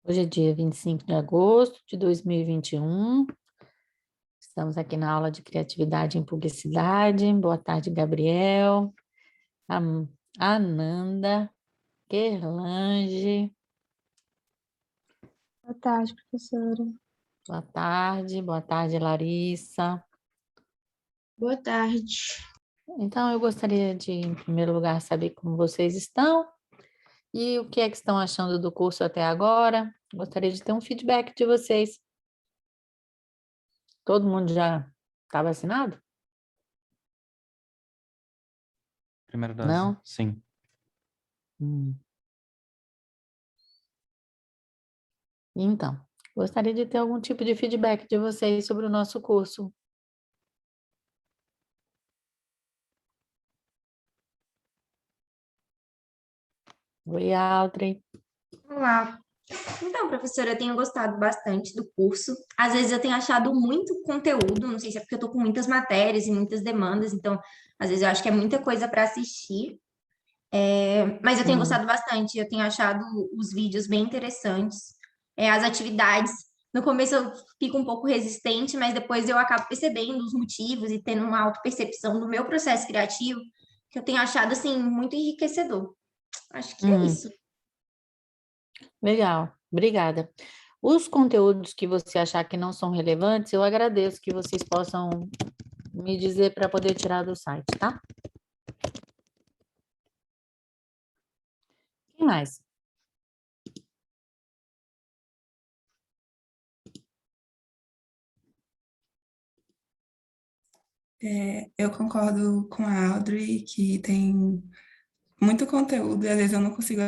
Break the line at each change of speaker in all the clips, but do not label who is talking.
Hoje é dia 25 de agosto de 2021. Estamos aqui na aula de Criatividade em Publicidade. Boa tarde, Gabriel, Ananda, Kerlange.
Boa tarde, professora.
Boa tarde, Larissa.
Boa tarde.
Então, eu gostaria de, em primeiro lugar, saber como vocês estão e o que é que estão achando do curso até agora. Gostaria de ter um feedback de vocês. Todo mundo já está vacinado?
Primeira dose,
Não?
sim.
Então, gostaria de ter algum tipo de feedback de vocês sobre o nosso curso. Oi, Audrey.
Olá. Então, professora, eu tenho gostado bastante do curso. Às vezes eu tenho achado muito conteúdo, não sei se é porque eu estou com muitas matérias e muitas demandas, então às vezes eu acho que é muita coisa para assistir. Mas eu tenho gostado bastante, eu tenho achado os vídeos bem interessantes, as atividades. No começo eu fico um pouco resistente, mas depois eu acabo percebendo os motivos e tendo uma autopercepção do meu processo criativo, que eu tenho achado assim muito enriquecedor. Acho que é isso.
Legal, obrigada. Os conteúdos que você achar que não são relevantes, eu agradeço que vocês possam me dizer para poder tirar do site, tá? Quem mais?
Eu concordo com a Audrey que tem muito conteúdo e às vezes eu não consigo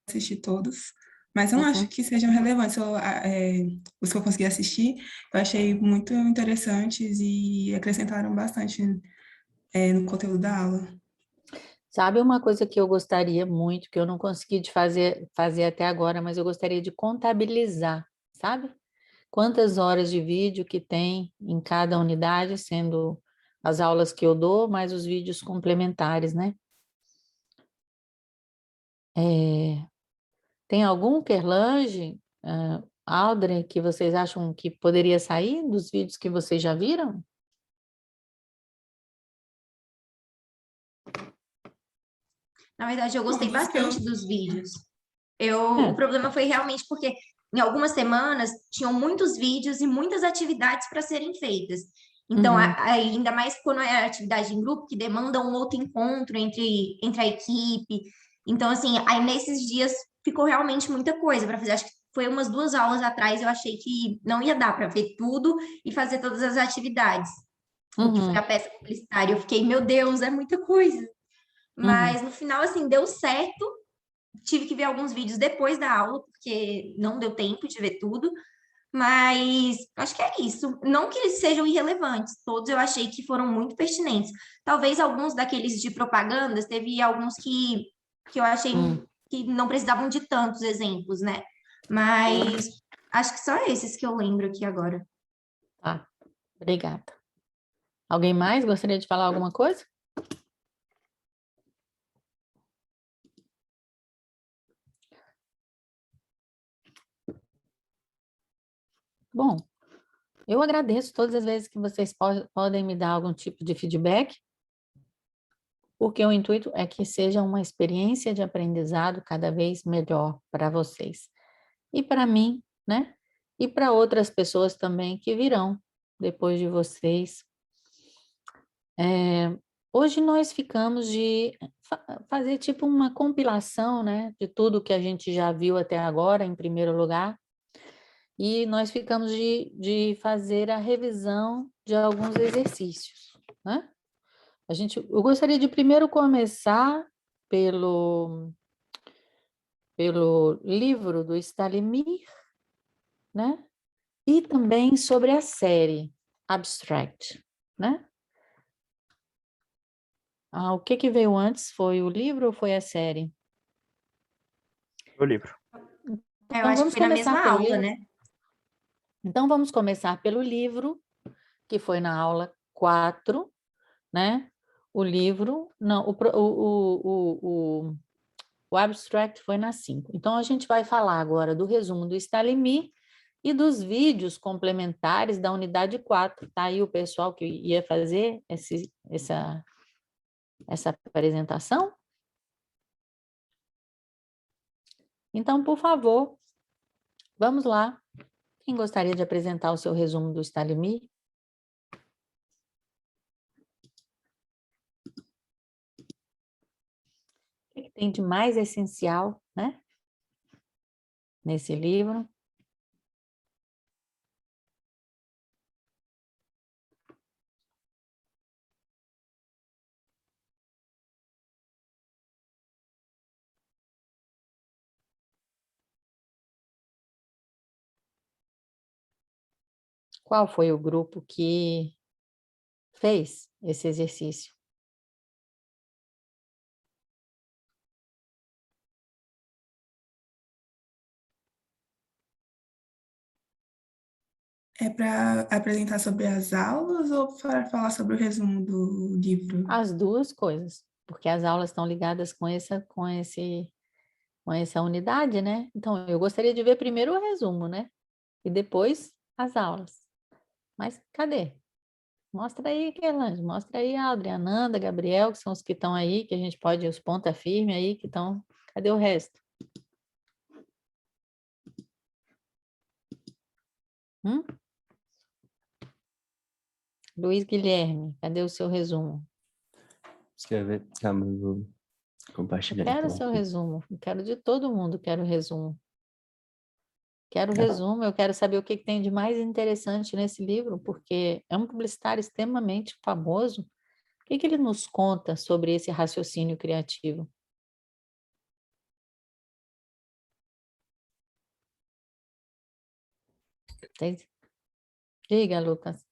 assistir todos, mas eu não acho que sejam relevantes. Os que eu consegui assistir, eu achei muito interessantes e acrescentaram bastante, no conteúdo da aula.
Sabe uma coisa que eu gostaria muito, que eu não consegui fazer até agora, mas eu gostaria de contabilizar, sabe? Quantas horas de vídeo que tem em cada unidade, sendo as aulas que eu dou, mais os vídeos complementares, né? Tem algum Kerlange, Audrey, que vocês acham que poderia sair dos vídeos que vocês já viram?
Na verdade, eu gostei
Todos que eu...
bastante dos vídeos. O problema foi realmente porque em algumas semanas tinham muitos vídeos e muitas atividades para serem feitas. Então, ainda mais quando é atividade em grupo, que demanda um outro encontro entre a equipe. Então, assim, aí nesses dias ficou realmente muita coisa para fazer. Acho que foi umas 2 aulas atrás, eu achei que não ia dar para ver tudo e fazer todas as atividades. O que foi a peça publicitária. Eu fiquei, meu Deus, é muita coisa. Mas no final, assim, deu certo. Tive que ver alguns vídeos depois da aula, porque não deu tempo de ver tudo. Mas acho que é isso. Não que eles sejam irrelevantes, todos eu achei que foram muito pertinentes. Talvez alguns daqueles de propagandas, teve alguns que eu achei que não precisavam de tantos exemplos, né? Mas acho que só esses que eu lembro aqui agora.
Tá, obrigada. Alguém mais gostaria de falar alguma coisa? Bom, eu agradeço todas as vezes que vocês podem me dar algum tipo de feedback, porque o intuito é que seja uma experiência de aprendizado cada vez melhor para vocês. E para mim, né? E para outras pessoas também que virão depois de vocês. Hoje nós ficamos de fazer tipo uma compilação, né, de tudo que a gente já viu até agora, em primeiro lugar, e nós ficamos de fazer a revisão de alguns exercícios, né? Eu gostaria de primeiro começar pelo livro do Stalimir, né? E também sobre a série Abstract, né? O que veio antes? Foi o livro ou foi a série?
O livro.
Eu
Então,
acho que
vamos
foi na
começar
mesma
pelo
aula,
livro.
né?
Então, vamos começar pelo livro, que foi na aula 4, né? O livro, não, o O abstract foi na 5. Então, a gente vai falar agora do resumo do Stalimi e dos vídeos complementares da unidade 4. Tá aí o pessoal que ia fazer essa apresentação? Então, por favor, vamos lá. Quem gostaria de apresentar o seu resumo do Stalimi? O que tem de mais essencial, né? Nesse livro? Qual foi o grupo que fez esse exercício?
É para apresentar sobre as aulas ou para falar sobre o resumo do livro?
As duas coisas, porque as aulas estão ligadas com essa unidade, né? Então, eu gostaria de ver primeiro o resumo, né? E depois as aulas. Mas cadê? Mostra aí, Kelange, mostra aí, Audrey, Ananda, Gabriel, que são os que estão aí, que a gente pode, os ponta firme aí, que estão... Cadê o resto? Luiz Guilherme, cadê o seu resumo?
Escreve. Calma, eu vou
Eu
compartilhar.
quero o
então.
seu resumo, eu quero de todo mundo, quero o resumo. Quero o resumo, eu quero saber o que tem de mais interessante nesse livro, porque é um publicitário extremamente famoso. O que ele nos conta sobre esse raciocínio criativo? Diga, Lucas.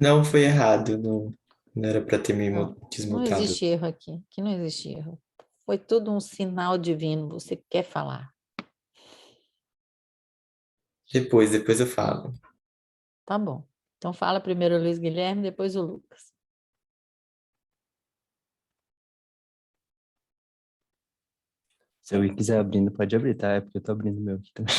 Não, foi errado. Não era para ter me
Não
desmutado.
existe erro aqui. Aqui não existe erro. Foi tudo um sinal divino. Você quer falar?
Depois eu falo.
Tá bom. Então fala primeiro o Luiz Guilherme, depois o Lucas.
Se alguém quiser abrindo, pode abrir, tá? É porque eu tô abrindo o meu aqui também.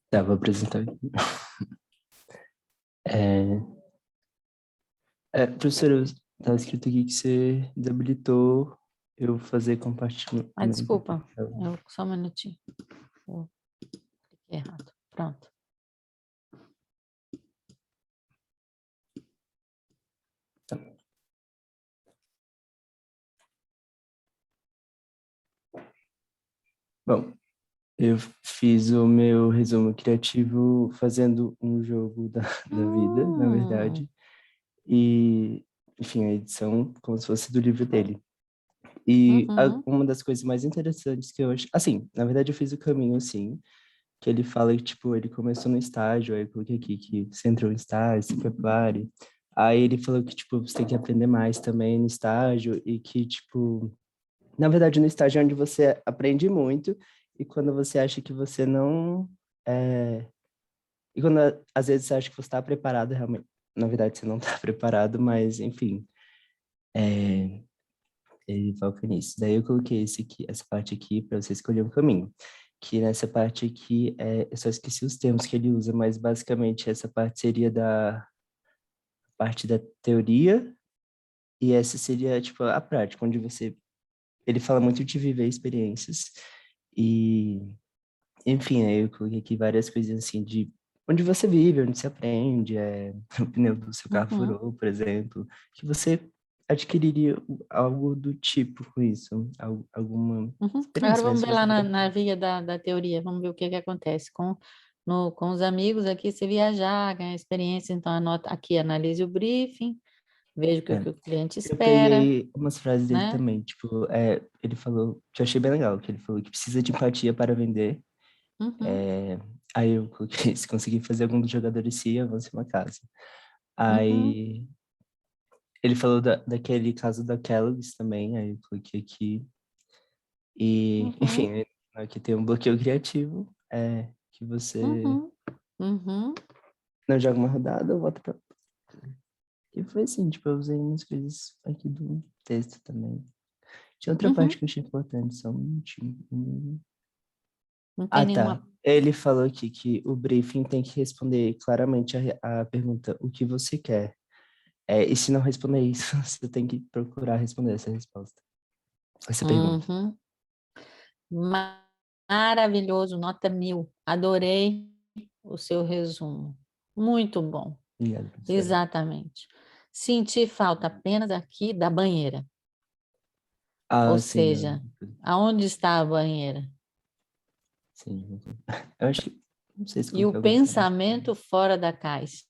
Tá, vou apresentar aqui. Professora, tá escrito aqui que você desabilitou eu fazer compartilhamento.
Ah, desculpa. Só um minutinho. Eu cliquei errado. Pronto.
Bom, eu fiz o meu resumo criativo fazendo um jogo da vida, na verdade. E, enfim, a edição como se fosse do livro dele. E uma das coisas mais interessantes que eu acho... Assim, na verdade eu fiz o caminho assim, que ele fala que, tipo, ele começou no estágio, aí eu coloquei aqui que você entrou em estágio, se prepare. Aí ele falou que, tipo, você tem que aprender mais também no estágio e que, tipo... Na verdade, no estágio é onde você aprende muito e quando você acha que você não... E quando, às vezes, você acha que você está preparado, realmente... Na verdade, você não está preparado, mas, enfim... Ele foca nisso. Daí eu coloquei essa parte aqui para você escolher um caminho. Que nessa parte aqui, eu só esqueci os termos que ele usa, mas basicamente essa parte seria da parte da teoria e essa seria, tipo, a prática, onde você... Ele fala muito de viver experiências e, enfim, aí eu coloquei aqui várias coisas assim de onde você vive, onde você aprende, o pneu do seu carro furou, por exemplo, que você adquiriria algo do tipo com isso, alguma
Agora
experiência
vamos
mesmo.
ver lá na via da teoria, vamos ver o que acontece com os amigos aqui, você viajar, ganhar experiência, então anota aqui, analise o briefing, vejo o
É.
que o cliente
Eu
espera,
peguei umas frases dele
né?
também, tipo, ele falou, que eu achei bem legal, que ele falou que precisa de empatia para vender.
Uhum,
Aí eu coloquei, se conseguir fazer algum dos jogadores se avance uma casa.
uhum,
Aí ele falou daquele caso da Kellogg's também, aí eu coloquei aqui. E,
uhum,
enfim, aqui tem um bloqueio criativo, que você
uhum, uhum,
não joga uma rodada, volta pra... E foi assim, tipo, eu usei umas coisas aqui do texto também. Tinha outra parte
uhum.
que eu achei importante, só um minutinho.
Não tem
Ah, tá.
nenhuma.
Ele falou aqui que o briefing tem que responder claramente a pergunta, o que você quer? E se não responder isso, você tem que procurar responder essa resposta, essa pergunta.
Uhum. Maravilhoso, nota 1000. Adorei o seu resumo. Muito bom.
Obrigado, professora.
Exatamente. Senti falta apenas aqui da banheira. Ou
Ah, sim,
seja, aonde está a banheira?
sim. Eu acho que, não sei se
E o
coloquei alguma forma de...
pensamento fora da caixa,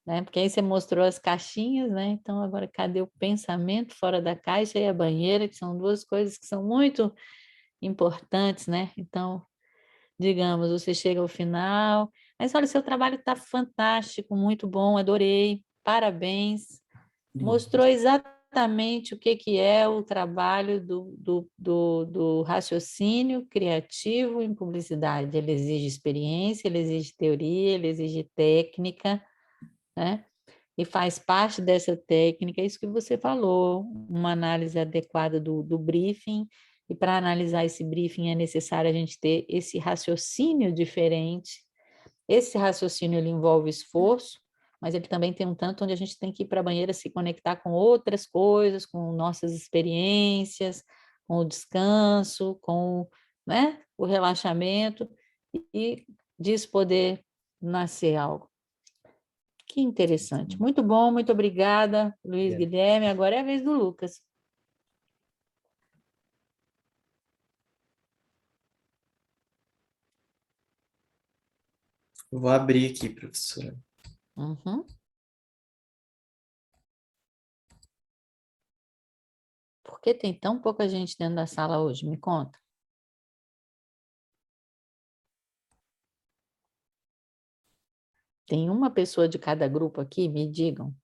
né? Porque aí você mostrou as caixinhas, né? Então agora cadê o pensamento fora da caixa e a banheira, que são duas coisas que são muito importantes, né? Então, digamos, você chega ao final, mas olha, seu trabalho está fantástico, muito bom, adorei, parabéns. Mostrou exatamente o que é o trabalho do raciocínio criativo em publicidade. Ele exige experiência, ele exige teoria, ele exige técnica, né? E faz parte dessa técnica, é isso que você falou, uma análise adequada do briefing, e para analisar esse briefing é necessário a gente ter esse raciocínio diferente. Esse raciocínio ele envolve esforço, mas ele também tem um tanto onde a gente tem que ir para a banheira se conectar com outras coisas, com nossas experiências, com o descanso, com, né, o relaxamento, e disso poder nascer algo. Que interessante. Muito bom, muito obrigada, Luiz
Obrigado.
Guilherme. Agora é a vez do Lucas.
Vou abrir aqui, professora.
Uhum. Por que tem tão pouca gente dentro da sala hoje? Me conta. Tem uma pessoa de cada grupo aqui? Me digam.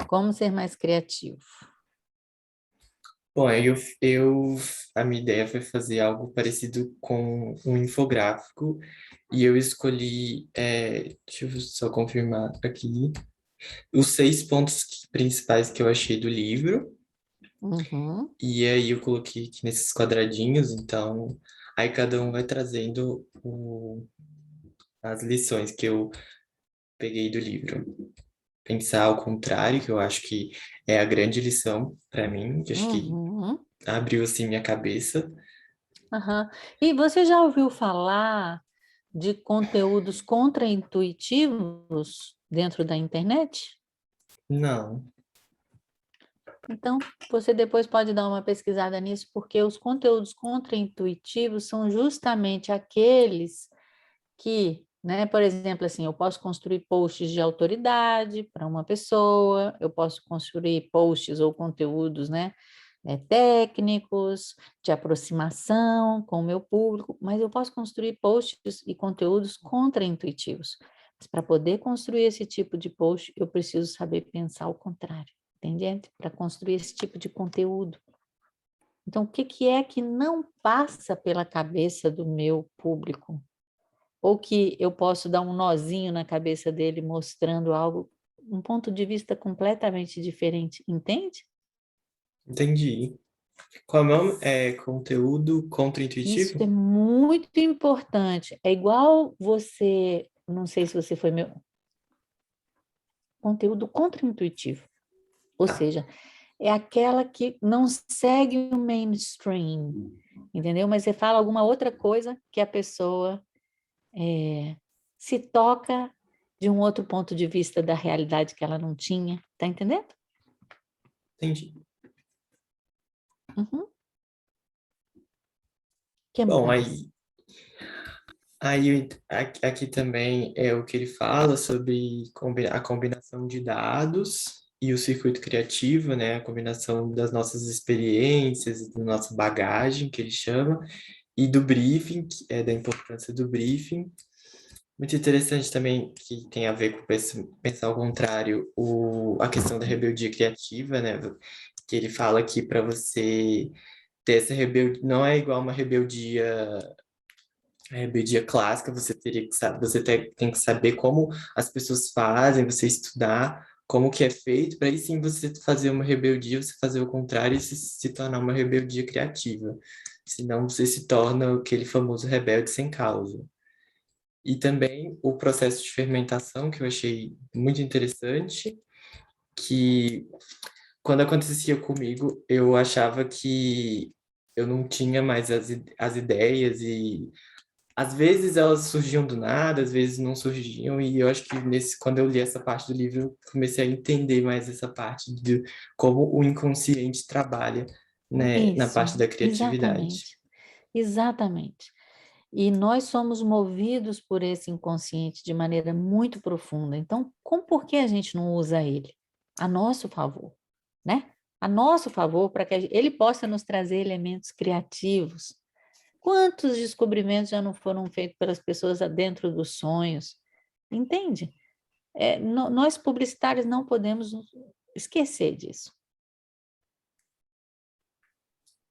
Como ser mais criativo?
Bom, a minha ideia foi fazer algo parecido com um infográfico e eu escolhi, deixa eu só confirmar aqui, os 6 pontos principais que eu achei do livro.
Uhum.
E aí eu coloquei aqui nesses quadradinhos, então aí cada um vai trazendo as lições que eu peguei do livro. Pensar ao contrário, que eu acho que é a grande lição para mim, que acho que
Uhum.
abriu assim minha cabeça.
Aham. E você já ouviu falar de conteúdos contraintuitivos dentro da internet?
Não,
Então, você depois pode dar uma pesquisada nisso, porque os conteúdos contraintuitivos são justamente aqueles que, né, por exemplo, assim, eu posso construir posts de autoridade para uma pessoa, eu posso construir posts ou conteúdos, né, técnicos, de aproximação com o meu público, mas eu posso construir posts e conteúdos contraintuitivos. Mas para poder construir esse tipo de post, eu preciso saber pensar o contrário, entende? Para construir esse tipo de conteúdo. Então, o que é que não passa pela cabeça do meu público? Ou que eu posso dar um nozinho na cabeça dele mostrando algo, um ponto de vista completamente diferente, entende?
entendi. Qual é o nome? É conteúdo
Isso é
contraintuitivo?
muito importante. É igual você, não sei se você foi meu, conteúdo contraintuitivo. Ou
Tá,
seja, é aquela que não segue o mainstream, entendeu? Mas você fala alguma outra coisa que a pessoa se toca de um outro ponto de vista da realidade que ela não tinha, tá entendendo?
entendi.
Uhum. Que
Bom,
mais?
aí Aí aqui também é o que ele fala sobre a combinação de dados e o circuito criativo, né? A combinação das nossas experiências, da nossa bagagem, que ele chama, e do briefing, que é da importância do briefing. Muito interessante também que tem a ver com pensar ao contrário, a questão da rebeldia criativa, né? Que ele fala que para você ter essa rebeldia, não é igual uma rebeldia clássica, você teria que saber, tem que saber como as pessoas fazem, você estudar como que é feito, para aí sim você fazer uma rebeldia, você fazer o contrário e se tornar uma rebeldia criativa. Senão você se torna aquele famoso rebelde sem causa. E também o processo de fermentação, que eu achei muito interessante, que quando acontecia comigo, eu achava que eu não tinha mais as ideias e às vezes elas surgiam do nada, às vezes não surgiam, e eu acho que quando eu li essa parte do livro, eu comecei a entender mais essa parte de como o inconsciente trabalha, né, na
Isso,
parte da criatividade.
exatamente. Exatamente. E nós somos movidos por esse inconsciente de maneira muito profunda. Então, por que a gente não usa ele? A nosso favor, né? A nosso favor, para que ele possa nos trazer elementos criativos. Quantos descobrimentos já não foram feitos pelas pessoas dentro dos sonhos? Entende? Nós publicitários não podemos esquecer disso.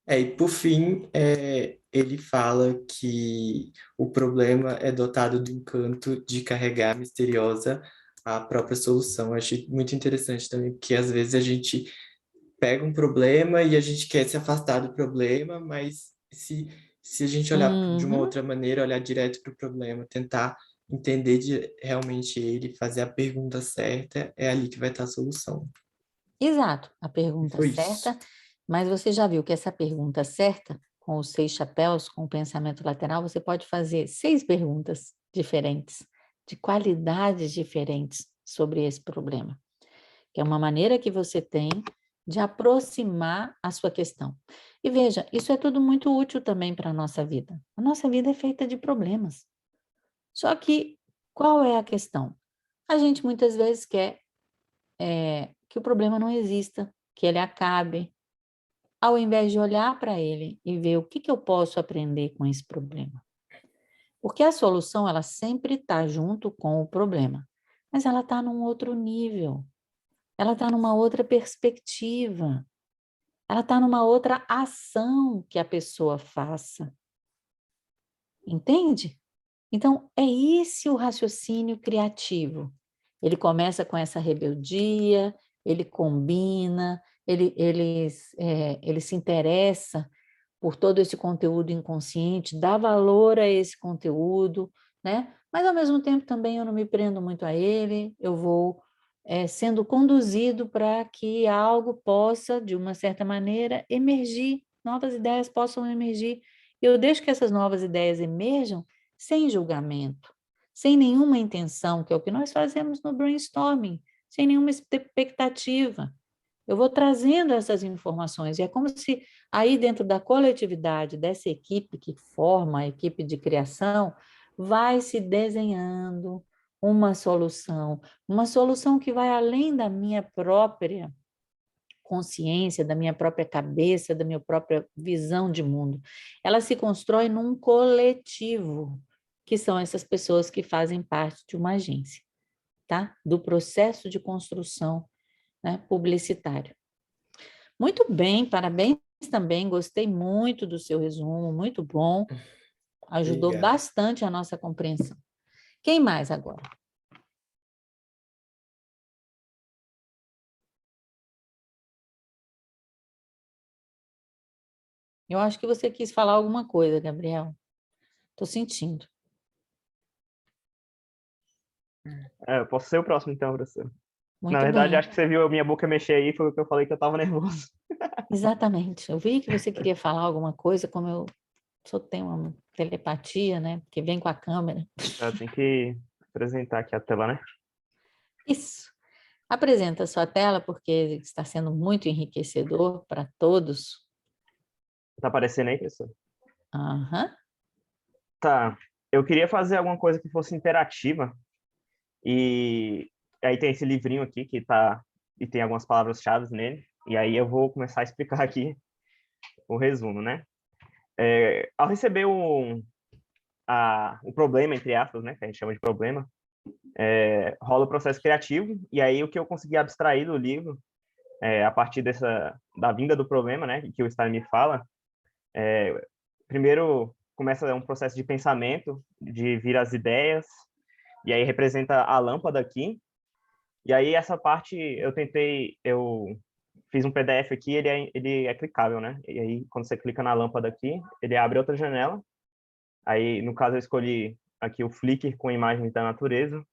E por fim, ele fala que o problema é dotado do encanto de carregar misteriosa a própria solução. Eu achei muito interessante também, porque às vezes a gente pega um problema e a gente quer se afastar do problema, mas se a gente olhar de uma
Uhum.
outra maneira, olhar direto para o problema, tentar entender realmente ele, fazer a pergunta certa, é ali que vai estar a solução.
Exato, a
E
pergunta
foi isso.
certa, mas você já viu que essa pergunta certa, com os 6 chapéus, com o pensamento lateral, você pode fazer 6 perguntas diferentes, de qualidades diferentes sobre esse problema, que é uma maneira que você tem de aproximar a sua questão. E veja, isso é tudo muito útil também para a nossa vida. A nossa vida é feita de problemas. Só que, qual é a questão? A gente muitas vezes quer que o problema não exista, que ele acabe, ao invés de olhar para ele e ver o que eu posso aprender com esse problema. Porque a solução, ela sempre está junto com o problema, mas ela está num outro nível, ela está numa outra perspectiva, ela está numa outra ação que a pessoa faça. Entende? Então, é esse o raciocínio criativo. Ele começa com essa rebeldia, ele combina, ele se interessa por todo esse conteúdo inconsciente, dá valor a esse conteúdo, né? Mas, ao mesmo tempo, também eu não me prendo muito a ele, eu vou sendo conduzido para que algo possa, de uma certa maneira, emergir, novas ideias possam emergir. Eu deixo que essas novas ideias emerjam sem julgamento, sem nenhuma intenção, que é o que nós fazemos no brainstorming, sem nenhuma expectativa. Eu vou trazendo essas informações, e é como se aí dentro da coletividade, dessa equipe que forma a equipe de criação, vai se desenhando uma solução que vai além da minha própria consciência, da minha própria cabeça, da minha própria visão de mundo. Ela se constrói num coletivo, que são essas pessoas que fazem parte de uma agência, tá? Do processo de construção, né, publicitário. Muito bem, parabéns também, gostei muito do seu resumo, muito bom, ajudou
Obrigado.
bastante a nossa compreensão. Quem mais agora? Eu acho que você quis falar alguma coisa, Gabriel. Estou sentindo.
Eu posso ser o próximo então, professor.
Muito
Na verdade,
bem.
acho que você viu a minha boca mexer aí, foi o que eu falei que eu tava nervoso.
Exatamente. Eu vi que você queria falar alguma coisa, como eu só tenho uma telepatia, né? Que vem com a câmera.
Eu tenho que apresentar aqui a tela, né?
Isso. Apresenta a sua tela, porque está sendo muito enriquecedor para todos.
Tá aparecendo aí, professor?
Aham.
Tá. eu queria fazer alguma coisa que fosse interativa, e aí tem esse livrinho aqui e tem algumas palavras-chave nele, e aí eu vou começar a explicar aqui o resumo, né? Ao receber o problema, entre aspas, né, que a gente chama de problema, rola o processo criativo, e aí o que eu consegui abstrair do livro, a partir da vinda do problema, né, que o Stein me fala, primeiro começa um processo de pensamento, de vir as ideias, e aí representa a lâmpada aqui, e aí essa parte eu fiz um PDF aqui, ele é clicável, né, e aí quando você clica na lâmpada aqui, ele abre outra janela, aí no caso eu escolhi aqui o Flickr com imagens da natureza,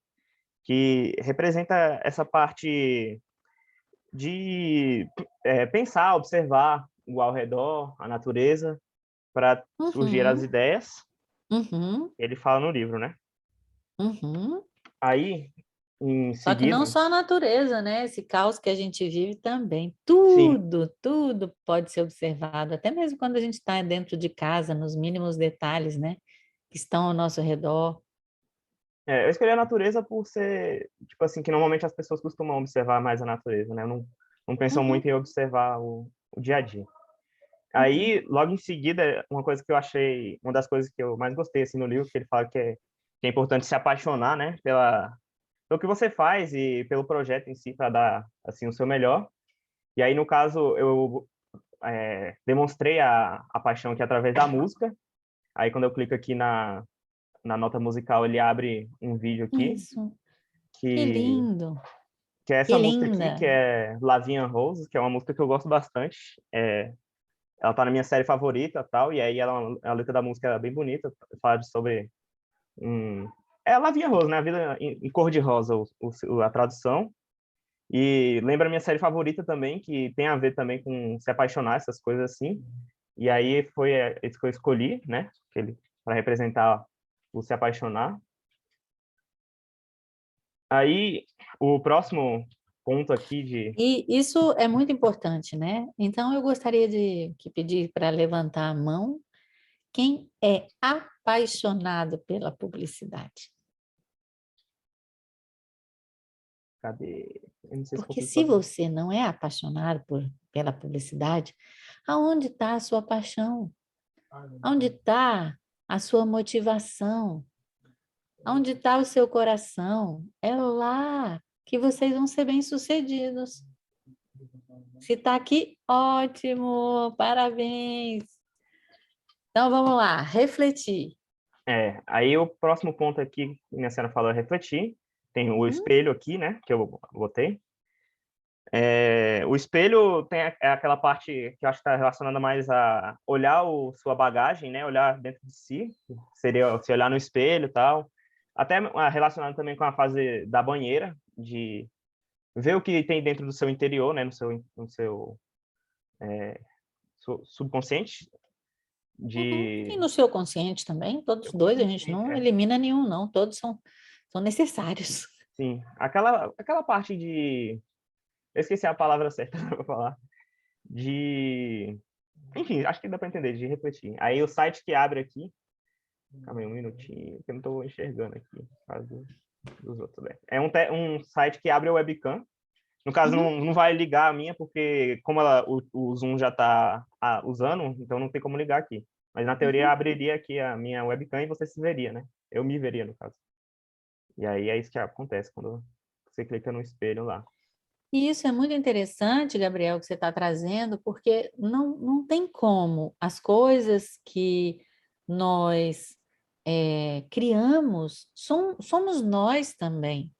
que representa essa parte de pensar, observar o ao redor, a natureza, para surgir as
Uhum,
ideias.
uhum,
Ele fala no livro, né?
uhum.
Aí, em
Só que não
seguida,
só a natureza, né? Esse caos que a gente vive também.
sim,
Tudo pode ser observado, até mesmo quando a gente está dentro de casa, nos mínimos detalhes, né? Que estão ao nosso redor.
eu escolhi a natureza por ser, tipo assim, que normalmente as pessoas costumam observar mais a natureza, né? Não pensam
Uhum,
muito em observar o dia a dia.
uhum,
Aí, logo em seguida, uma coisa que eu achei, uma das coisas que eu mais gostei, assim, no livro, que ele fala que é importante se apaixonar, né, pelo que você faz e pelo projeto em si, para dar, assim, o seu melhor. E aí, no caso, eu demonstrei a paixão aqui através da música. Aí, quando eu clico aqui na nota musical, ele abre um vídeo aqui,
isso. Que
que,
lindo.
que é
Que
essa música aqui, que
linda.
é Lavinha Rose, que é uma música que eu gosto bastante. Ela tá na minha série favorita, tal, e aí a letra da música é bem bonita, fala sobre um... É a Lavinha Rose, né? A vida em cor de rosa, a tradução. E lembra a minha série favorita também, que tem a ver também com se apaixonar, essas coisas assim. E aí foi esse que eu escolhi, né? Para representar o se apaixonar. Aí, o próximo ponto aqui
E isso é muito importante, né? Então, eu gostaria de pedir para levantar a mão quem é apaixonado pela publicidade.
Cadê? Eu não sei se
Porque
consigo
se
fazer.
você não é apaixonado pela publicidade, aonde está a sua paixão? Onde está a sua motivação? Onde está o seu coração? É lá que vocês vão ser bem-sucedidos. Se está aqui, ótimo, parabéns. Então vamos lá, refletir.
Aí o próximo ponto aqui, que minha senhora falou, é refletir. Tem o
Uhum,
espelho aqui, né, que eu botei. O espelho é aquela parte que eu acho que está relacionada mais a olhar sua bagagem, né, olhar dentro de si, seria se olhar no espelho e tal. Até relacionado também com a fase da banheira, de ver o que tem dentro do seu interior, né, no seu subconsciente,
uhum. E
de...
no seu consciente também, todos dois, a gente
Consciente,
não elimina nenhum, não, todos são necessários.
sim. Aquela parte de... Eu esqueci a palavra certa para falar. De... Enfim, acho que dá para entender, de refletir. Aí o site que abre aqui... Calma aí, um minutinho, que eu não estou enxergando aqui. Por causa dos outros, né? É um site que abre a webcam. No caso,
Uhum,
não vai ligar a minha, porque como o Zoom já está usando, então não tem como ligar aqui. Mas na teoria
uhum.
abriria aqui a minha webcam e você se veria, né? Eu me veria, no caso. E aí é isso que acontece quando você clica no espelho lá.
E isso é muito interessante, Gabriel, que você está trazendo, porque não tem como as coisas que nós criamos, somos nós também,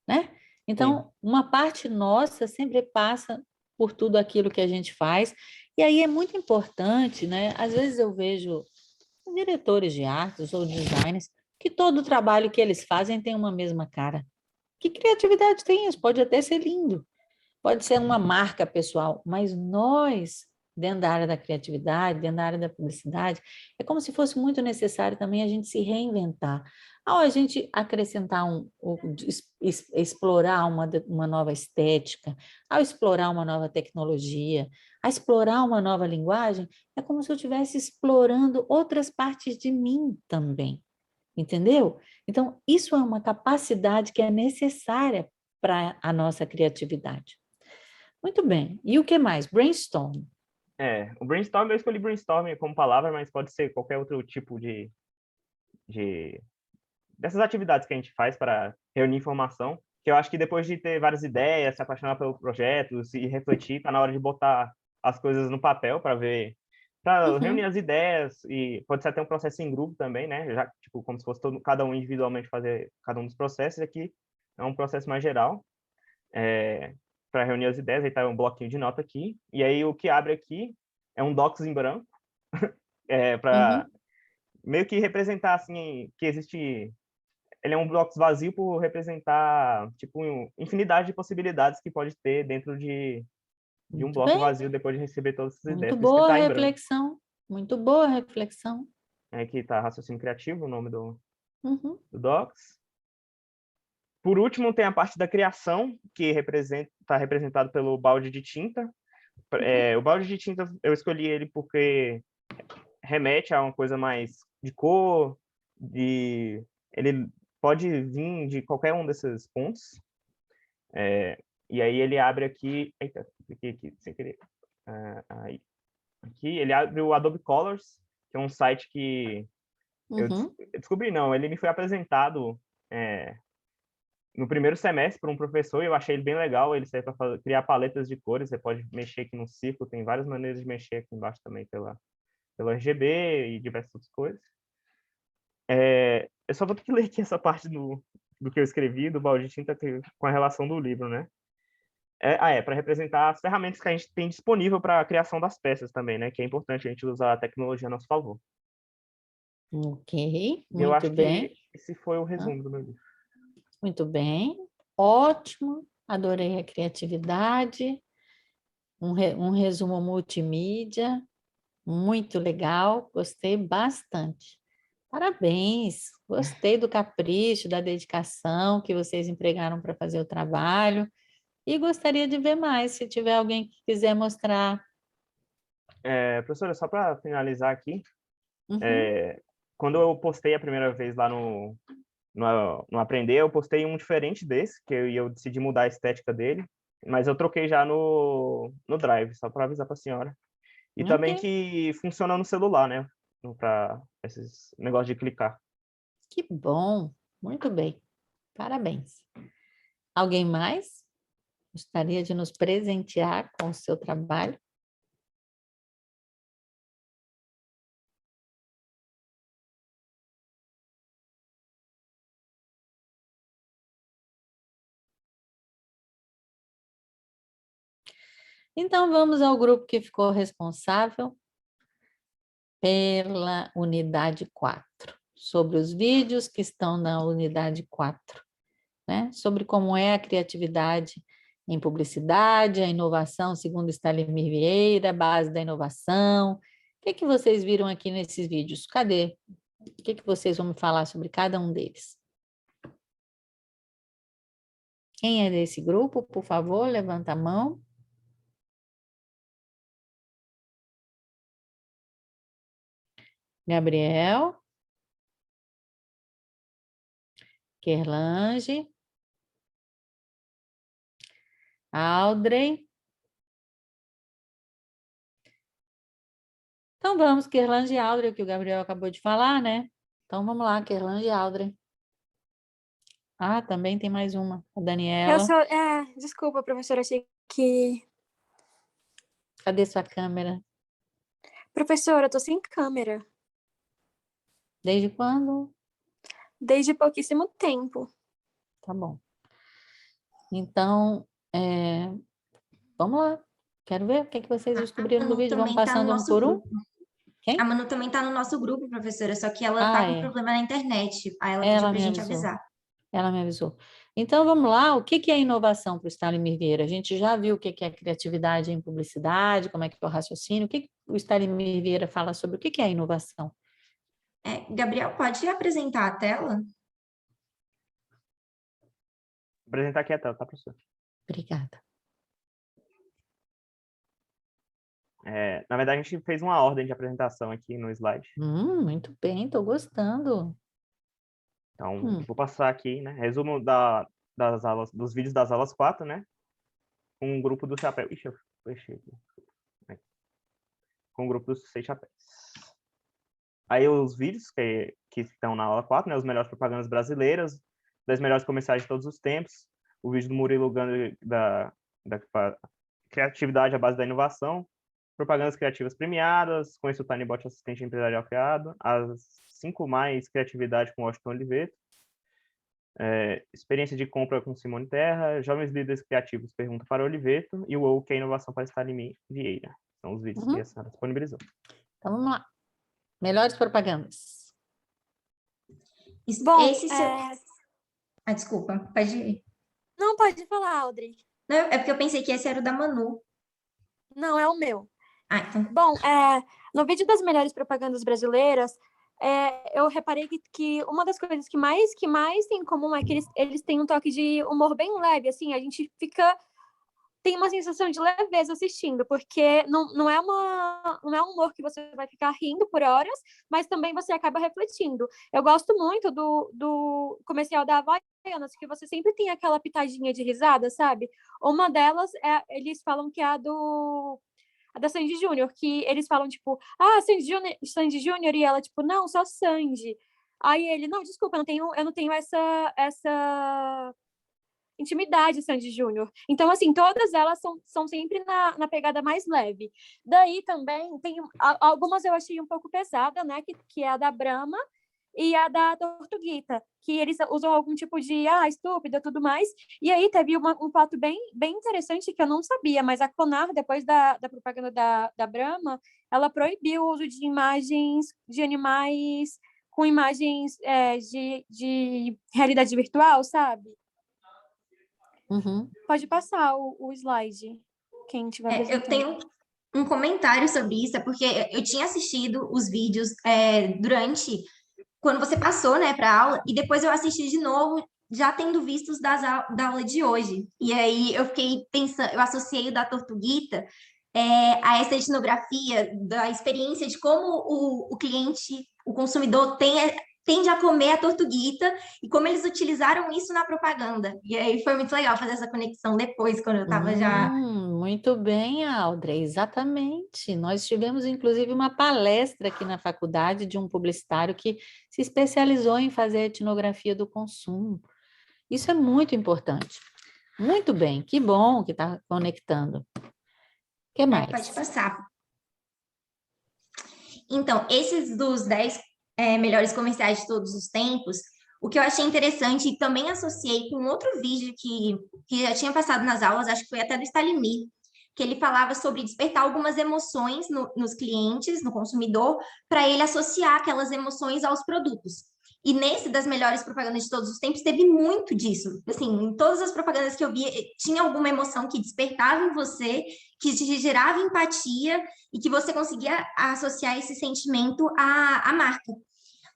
né?
Sim,
Então, uma parte nossa sempre passa por tudo aquilo que a gente faz, e aí é muito importante, né? Às vezes eu vejo diretores de artes ou designers que todo o trabalho que eles fazem tem uma mesma cara. Que criatividade tem isso? Pode até ser lindo, pode ser uma marca pessoal, mas nós, dentro da área da criatividade, dentro da área da publicidade, é como se fosse muito necessário também a gente se reinventar. Ao a gente acrescentar explorar uma nova estética, ao explorar uma nova tecnologia, a explorar uma nova linguagem, é como se eu estivesse explorando outras partes de mim também. Entendeu? Então, isso é uma capacidade que é necessária para a nossa criatividade. Muito bem. E o que mais? Brainstorm.
O brainstorm, eu escolhi brainstorm como palavra, mas pode ser qualquer outro tipo dessas atividades que a gente faz para reunir informação, que eu acho que depois de ter várias ideias, se apaixonar pelo projeto, se refletir, tá na hora de botar as coisas no papel para ver, para reunir as ideias, e pode ser até um processo em grupo também, né? Já, tipo, como se fosse cada um individualmente fazer cada um dos processos, aqui é um processo mais geral, para reunir as ideias, aí tá um bloquinho de nota aqui, e aí o que abre aqui é um docs em branco, para meio que representar, assim, que existe... Ele é um bloco vazio por representar, tipo, infinidade de possibilidades que pode ter dentro de um
Muito
bloco
bem.
vazio depois de receber todas essas
Muito
ideias. Por isso que
boa
tá em branco.
reflexão. Muito boa reflexão.
Aqui tá raciocínio criativo, o nome do
Uhum.
Docs. Por último, tem a parte da criação, que está representado pelo balde de tinta. O balde de tinta, eu escolhi ele porque remete a uma coisa mais de cor, ele pode vir de qualquer um desses pontos. E aí ele abre aqui... Eita, cliquei aqui sem querer. Aí. Aqui ele abre o Adobe Colors, que é um site que eu descobri, não, ele me foi apresentado no primeiro semestre por um professor, e eu achei ele bem legal. Ele serve para criar paletas de cores, você pode mexer aqui no círculo, tem várias maneiras de mexer aqui embaixo também pelo RGB e diversas outras coisas. Eu só vou ter que ler aqui essa parte do que eu escrevi, do balde de tinta, com a relação do livro, né? Para representar as ferramentas que a gente tem disponível para a criação das peças também, né? Que é importante a gente usar a tecnologia a nosso favor.
Ok,
Eu
muito
acho
bem.
que esse foi o resumo do meu livro.
Muito bem. Ótimo. Adorei a criatividade. Um resumo multimídia. Muito legal. Gostei bastante. Parabéns. Gostei do capricho, da dedicação que vocês empregaram para fazer o trabalho. E gostaria de ver mais, se tiver alguém que quiser mostrar.
Professora, só para finalizar aqui,
Uhum.
quando eu postei a primeira vez lá no Aprender, eu postei um diferente desse, que eu decidi mudar a estética dele, mas eu troquei já no Drive, só para avisar para a senhora. E também
Ok.
que funciona no celular, né? Para esses negócios de clicar.
Que bom. Muito bem. Parabéns. Alguém mais gostaria de nos presentear com o seu trabalho? Então, vamos ao grupo que ficou responsável pela unidade 4, sobre os vídeos que estão na unidade 4, né? Sobre como é a criatividade em publicidade, a inovação segundo Stalimir Vieira, base da inovação. O que vocês viram aqui nesses vídeos? Cadê? O que vocês vão me falar sobre cada um deles? Quem é desse grupo, por favor, levanta a mão. Gabriel. Kerlange. Audrey. Então vamos, Kerlange e Audrey, que o Gabriel acabou de falar, né? Então vamos lá, Kerlange e Audrey. Ah, também tem mais uma, a Daniela.
Desculpa, professora, achei que...
Cadê sua câmera?
Professora, eu tô sem câmera.
Desde quando?
Desde pouquíssimo tempo.
Tá bom. Então, vamos lá. Quero ver o que vocês descobriram do
Manu
vídeo. Vamos
também tá no
passando um
nosso
por um.
grupo.
Quem?
A Manu também tá no nosso grupo, professora, só que ela tá com
É.
problema na internet. Aí ela pediu
Ela
pra
me
gente
avisou.
avisar.
Ela me avisou. Então, vamos lá. O que é inovação para o Stalimir Vieira? A gente já viu o que é criatividade em publicidade, como é que é o raciocínio. O que o Stalimir Vieira fala sobre o que é inovação?
Gabriel, pode apresentar a tela?
Vou apresentar aqui a tela, tá, professor?
Obrigada.
Na verdade, a gente fez uma ordem de apresentação aqui no slide.
Muito bem, estou gostando.
Então, vou passar aqui, né? Resumo das aulas, dos vídeos das aulas 4, né? Com um grupo do chapéu. Ixi, eu fechei aqui. Com o grupo dos 6 chapéus. Aí os vídeos que estão na aula 4, né? Os melhores propagandas brasileiras, 10 melhores comerciais de todos os tempos. O vídeo do Murilo Gando da criatividade à base da inovação. Propagandas criativas premiadas. Conheça o TinyBot assistente empresarial criado. As 5 mais criatividade com Washington Oliveto. Experiência de compra com Simone Terra. Jovens líderes criativos pergunta para Oliveto. E o que é inovação para Staline Vieira. São os vídeos que a senhora disponibilizou.
Então, vamos lá. Melhores propagandas.
Bom,
desculpa, pode ir.
Não, pode falar, Audrey.
Não, é porque eu pensei que esse era o da Manu.
Não, é o meu.
Então.
Bom, no vídeo das melhores propagandas brasileiras, eu reparei que uma das coisas que mais tem em comum é que eles têm um toque de humor bem leve, assim, a gente tem uma sensação de leveza assistindo, porque não é um humor que você vai ficar rindo por horas, mas também você acaba refletindo. Eu gosto muito do comercial da Havaianas, que você sempre tem aquela pitadinha de risada, sabe? Uma delas, eles falam que é a da Sandy Júnior, que eles falam, tipo, Sandy Júnior, e ela, tipo, não, só Sandy. Aí ele, não, desculpa, eu não tenho essa intimidade, Sandy Júnior. Então, assim, todas elas são sempre na pegada mais leve. Daí também tem algumas eu achei um pouco pesada, né, que é a da Brahma e a da Tortuguita, que eles usam algum tipo de estúpida, tudo mais. E aí teve um fato bem interessante que eu não sabia, mas a Conar, depois da propaganda da Brahma, ela proibiu o uso de imagens de animais com imagens de realidade virtual, sabe? Pode passar o slide, quem tiver apresentando.
Eu tenho um comentário sobre isso, porque eu tinha assistido os vídeos durante... Quando você passou, né, para aula, e depois eu assisti de novo, já tendo visto os da aula de hoje. E aí eu fiquei pensando, eu associei o da Tortuguita a essa etnografia da experiência de como o cliente, o consumidor tende a comer a tortuguita e como eles utilizaram isso na propaganda. E aí foi muito legal fazer essa conexão depois, quando eu estava já...
Muito bem, Audrey, exatamente. Nós tivemos, inclusive, uma palestra aqui na faculdade de um publicitário que se especializou em fazer a etnografia do consumo. Isso é muito importante. Muito bem, que bom que está conectando. O que mais?
Pode passar. Então, esses dos 10 melhores comerciais de todos os tempos, o que eu achei interessante e também associei com outro vídeo que já tinha passado nas aulas, acho que foi até do Stalinir, que ele falava sobre despertar algumas emoções nos clientes, no consumidor, para ele associar aquelas emoções aos produtos. E nesse das melhores propagandas de todos os tempos, teve muito disso. Assim, em todas as propagandas que eu vi, tinha alguma emoção que despertava em você, que te gerava empatia e que você conseguia associar esse sentimento à marca.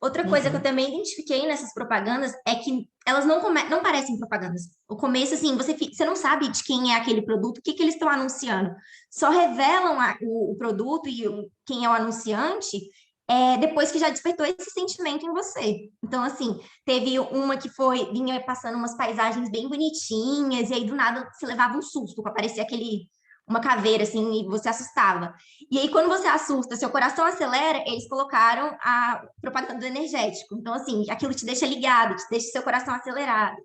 Outra coisa que eu também identifiquei nessas propagandas é que elas não parecem propagandas. O começo, assim, você não sabe de quem é aquele produto, o que eles estão anunciando. Só revelam o produto e quem é o anunciante depois que já despertou esse sentimento em você. Então, assim, teve uma que vinha passando umas paisagens bem bonitinhas, e aí, do nada, você levava um susto, para aparecer uma caveira, assim, e você assustava. E aí, quando você assusta, seu coração acelera, eles colocaram a propaganda do energético. Então, assim, aquilo te deixa ligado, te deixa seu coração acelerado.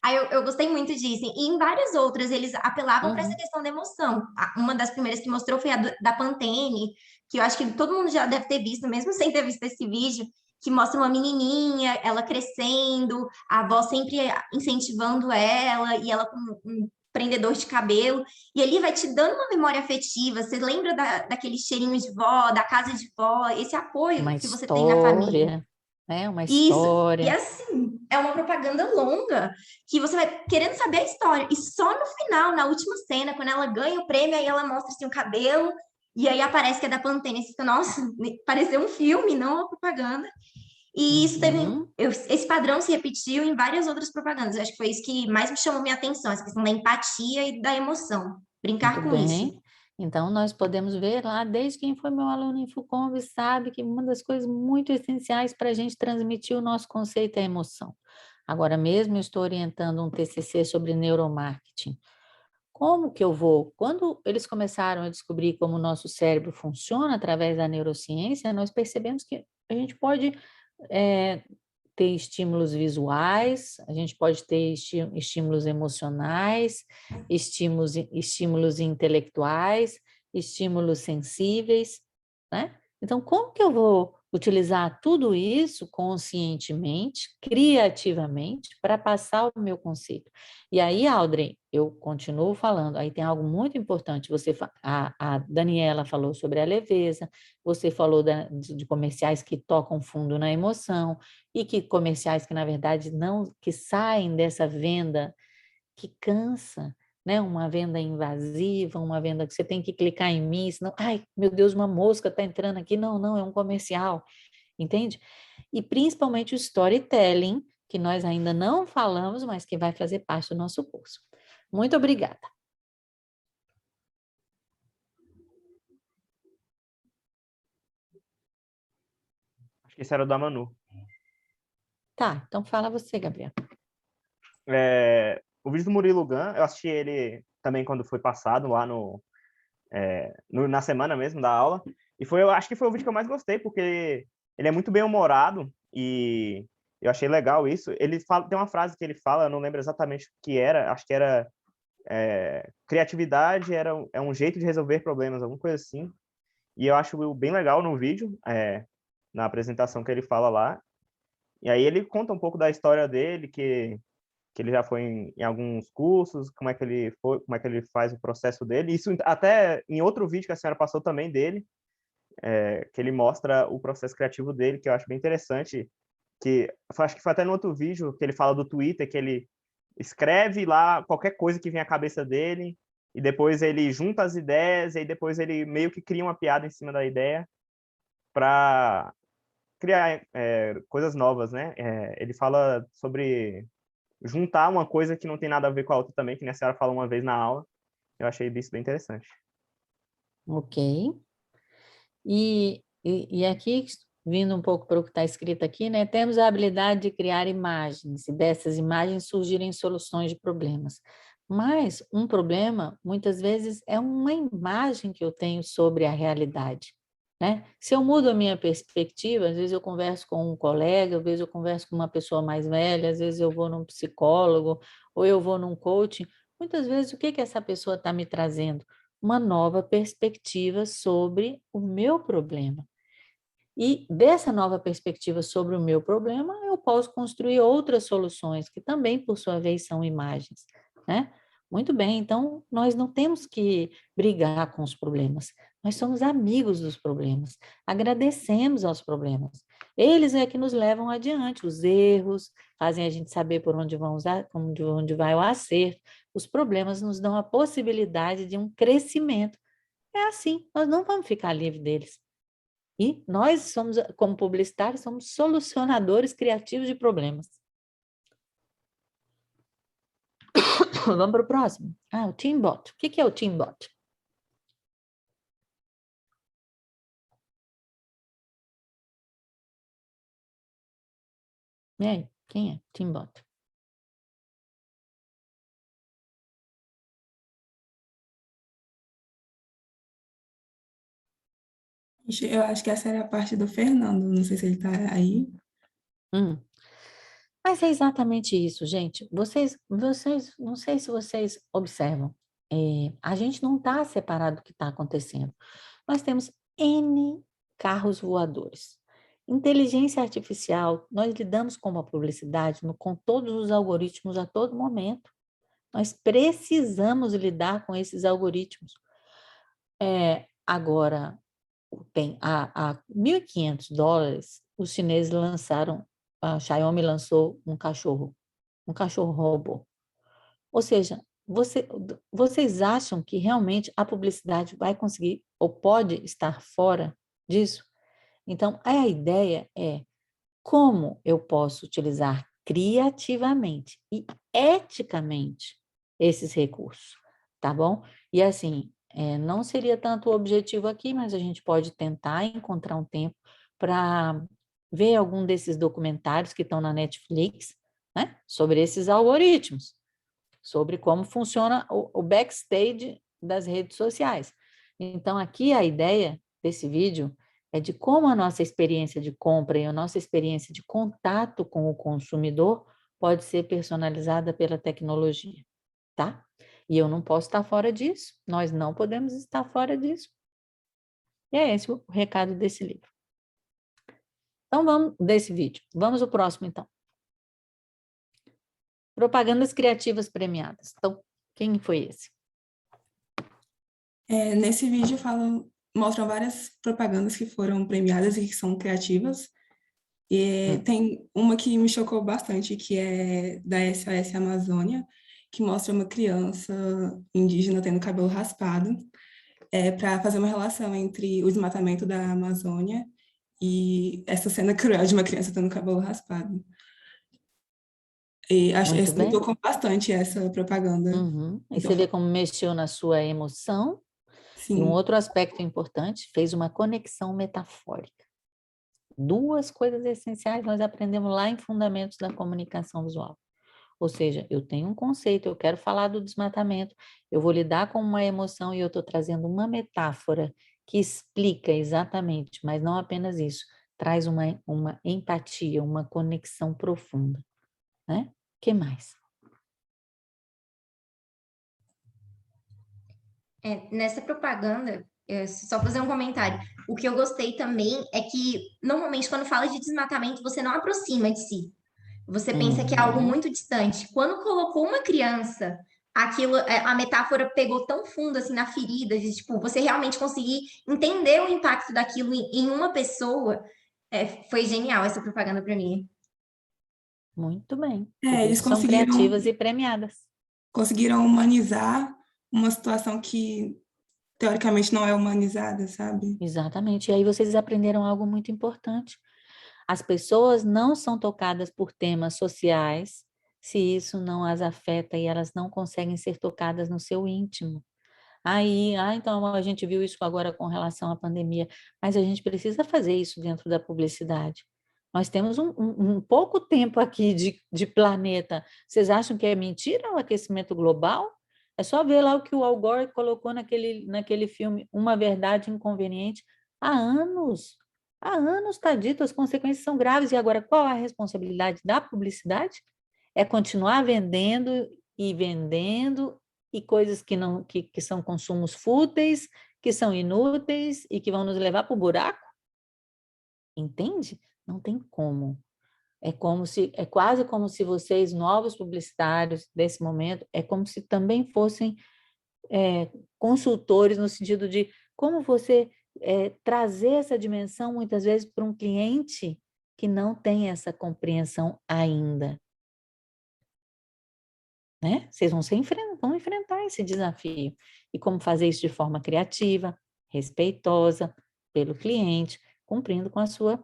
Aí eu gostei muito disso. E em várias outras, eles apelavam para essa questão da emoção. Uma das primeiras que mostrou foi a da Pantene, que eu acho que todo mundo já deve ter visto, mesmo sem ter visto esse vídeo, que mostra uma menininha, ela crescendo, a avó sempre incentivando ela, e ela com um prendedor de cabelo, e ali vai te dando uma memória afetiva, você lembra daquele cheirinho de vó, da casa de vó, esse apoio que você tem na família.
Uma história.
Isso. E assim, é uma propaganda longa, que você vai querendo saber a história, e só no final, na última cena, quando ela ganha o prêmio, aí ela mostra assim, o cabelo, e aí aparece que é da Pantene, você fica, nossa, pareceu um filme, não uma propaganda. E isso esse padrão se repetiu em várias outras propagandas. Eu acho que foi isso que mais me chamou minha atenção, essa questão da empatia e da emoção. Brincar com isso.
Então, nós podemos ver lá, desde quem foi meu aluno em Foucault sabe que uma das coisas muito essenciais para a gente transmitir o nosso conceito é a emoção. Agora mesmo eu estou orientando um TCC sobre neuromarketing. Como que eu vou? Quando eles começaram a descobrir como o nosso cérebro funciona através da neurociência, nós percebemos que a gente pode ter estímulos visuais, a gente pode ter estímulos emocionais, estímulos intelectuais, estímulos sensíveis, né? Então, como que eu vou utilizar tudo isso conscientemente, criativamente, para passar o meu conceito? E aí, Audrey, eu continuo falando, aí tem algo muito importante, a Daniela falou sobre a leveza, você falou de comerciais que tocam fundo na emoção, e que comerciais que, na verdade, não, que saem dessa venda que cansa, né? Uma venda invasiva, uma venda que você tem que clicar em mim, senão, ai, meu Deus, uma mosca está entrando aqui. Não, não, é um comercial, entende? E principalmente o storytelling, que nós ainda não falamos, mas que vai fazer parte do nosso curso. Muito obrigada.
Acho que esse era o da Manu.
Tá, então fala você, Gabriel.
O vídeo do Murilo Gun, eu assisti ele também quando foi passado lá na semana mesmo da aula, e eu acho que foi o vídeo que eu mais gostei, porque ele é muito bem humorado, e eu achei legal isso. Tem uma frase que ele fala, eu não lembro exatamente o que era, acho que era criatividade é um jeito de resolver problemas, alguma coisa assim, e eu acho bem legal no vídeo, na apresentação que ele fala lá, e aí ele conta um pouco da história dele, que ele já foi em alguns cursos, como é que ele faz o processo dele. Isso até em outro vídeo que a senhora passou também dele, que ele mostra o processo criativo dele, que eu acho bem interessante, que acho que foi até no outro vídeo que ele fala do Twitter, que ele escreve lá qualquer coisa que vem à cabeça dele, e depois ele junta as ideias, e aí depois ele meio que cria uma piada em cima da ideia para criar coisas novas, né? Ele fala sobre juntar uma coisa que não tem nada a ver com a outra também, que a senhora falou uma vez na aula. Eu achei isso bem interessante.
Ok. E aqui, vindo um pouco para o que está escrito aqui, né? Temos a habilidade de criar imagens, e dessas imagens surgirem soluções de problemas. Mas um problema, muitas vezes, é uma imagem que eu tenho sobre a realidade, né? Se eu mudo a minha perspectiva, às vezes eu converso com um colega, às vezes eu converso com uma pessoa mais velha, às vezes eu vou num psicólogo, ou eu vou num coaching, muitas vezes o que essa pessoa está me trazendo? Uma nova perspectiva sobre o meu problema. E dessa nova perspectiva sobre o meu problema, eu posso construir outras soluções, que também, por sua vez, são imagens, né? Muito bem, então nós não temos que brigar com os problemas, nós somos amigos dos problemas, agradecemos aos problemas. Eles é que nos levam adiante, os erros fazem a gente saber por onde onde vai o acerto, os problemas nos dão a possibilidade de um crescimento. É assim, nós não vamos ficar livres deles. E nós somos, como publicitários, somos solucionadores criativos de problemas. Vamos para o próximo. O Teambot. O que é o Teambot? E aí, quem é Teambot?
Eu acho que essa era a parte do Fernando, não sei se ele está aí.
Mas é exatamente isso, gente. Vocês, não sei se vocês observam, a gente não está separado do que está acontecendo. Nós temos N carros voadores. Inteligência artificial, nós lidamos com uma publicidade, com todos os algoritmos a todo momento. Nós precisamos lidar com esses algoritmos. Agora, a $1.500, os chineses lançaram, a Xiaomi lançou um cachorro robô. Ou seja, vocês acham que realmente a publicidade vai conseguir ou pode estar fora disso? Então, a ideia é como eu posso utilizar criativamente e eticamente esses recursos, tá bom? E assim, Não seria tanto o objetivo aqui, mas a gente pode tentar encontrar um tempo para ver algum desses documentários que estão na Netflix, né? Sobre esses algoritmos, sobre como funciona o backstage das redes sociais. Então, aqui a ideia desse vídeo é de como a nossa experiência de compra e a nossa experiência de contato com o consumidor pode ser personalizada pela tecnologia, tá? E eu não posso estar fora disso, nós não podemos estar fora disso. E é esse o recado desse livro. Então, vamos desse vídeo. Vamos ao próximo, então. Propagandas criativas premiadas. Então, quem foi esse?
Nesse vídeo mostram várias propagandas que foram premiadas e que são criativas. E tem uma que me chocou bastante, que é da SOS Amazônia, que mostra uma criança indígena tendo cabelo raspado, para fazer uma relação entre o desmatamento da Amazônia e essa cena cruel de uma criança tendo cabelo raspado. E
Muito
me
bem.
tocou bastante essa propaganda.
E você vê como mexeu na sua emoção.
Sim.
E um outro aspecto importante, fez uma conexão metafórica. Duas coisas essenciais nós aprendemos lá em Fundamentos da Comunicação Visual. Ou seja, eu tenho um conceito, eu quero falar do desmatamento, eu vou lidar com uma emoção e eu estou trazendo uma metáfora que explica exatamente, mas não apenas isso, traz uma empatia, uma conexão profunda. Né? O que mais?
Nessa propaganda, só fazer um comentário. O que eu gostei também é que, normalmente, quando fala de desmatamento, você não aproxima de si. Você pensa que é algo muito distante. Quando colocou uma criança, aquilo, a metáfora pegou tão fundo assim na ferida, de tipo, você realmente conseguir entender o impacto daquilo em uma pessoa. Foi genial essa propaganda para mim.
Muito bem.
Eles
São criativas e premiadas.
Conseguiram humanizar uma situação que teoricamente não é humanizada, sabe?
Exatamente. E aí vocês aprenderam algo muito importante. As pessoas não são tocadas por temas sociais se isso não as afeta e elas não conseguem ser tocadas no seu íntimo. Então a gente viu isso agora com relação à pandemia, mas a gente precisa fazer isso dentro da publicidade. Nós temos um pouco tempo aqui de planeta. Vocês acham que é mentira o aquecimento global? É só ver lá o que o Al Gore colocou naquele filme, Uma Verdade Inconveniente, há anos. Há anos está dito, as consequências são graves. E agora, qual a responsabilidade da publicidade? É continuar vendendo e coisas que são consumos fúteis, que são inúteis e que vão nos levar para o buraco? Entende? Não tem como. É quase como se vocês, novos publicitários desse momento, é como se também fossem consultores no sentido de como você trazer essa dimensão, muitas vezes, para um cliente que não tem essa compreensão ainda. Né? Vocês vão enfrentar esse desafio. E como fazer isso de forma criativa, respeitosa pelo cliente, cumprindo com a sua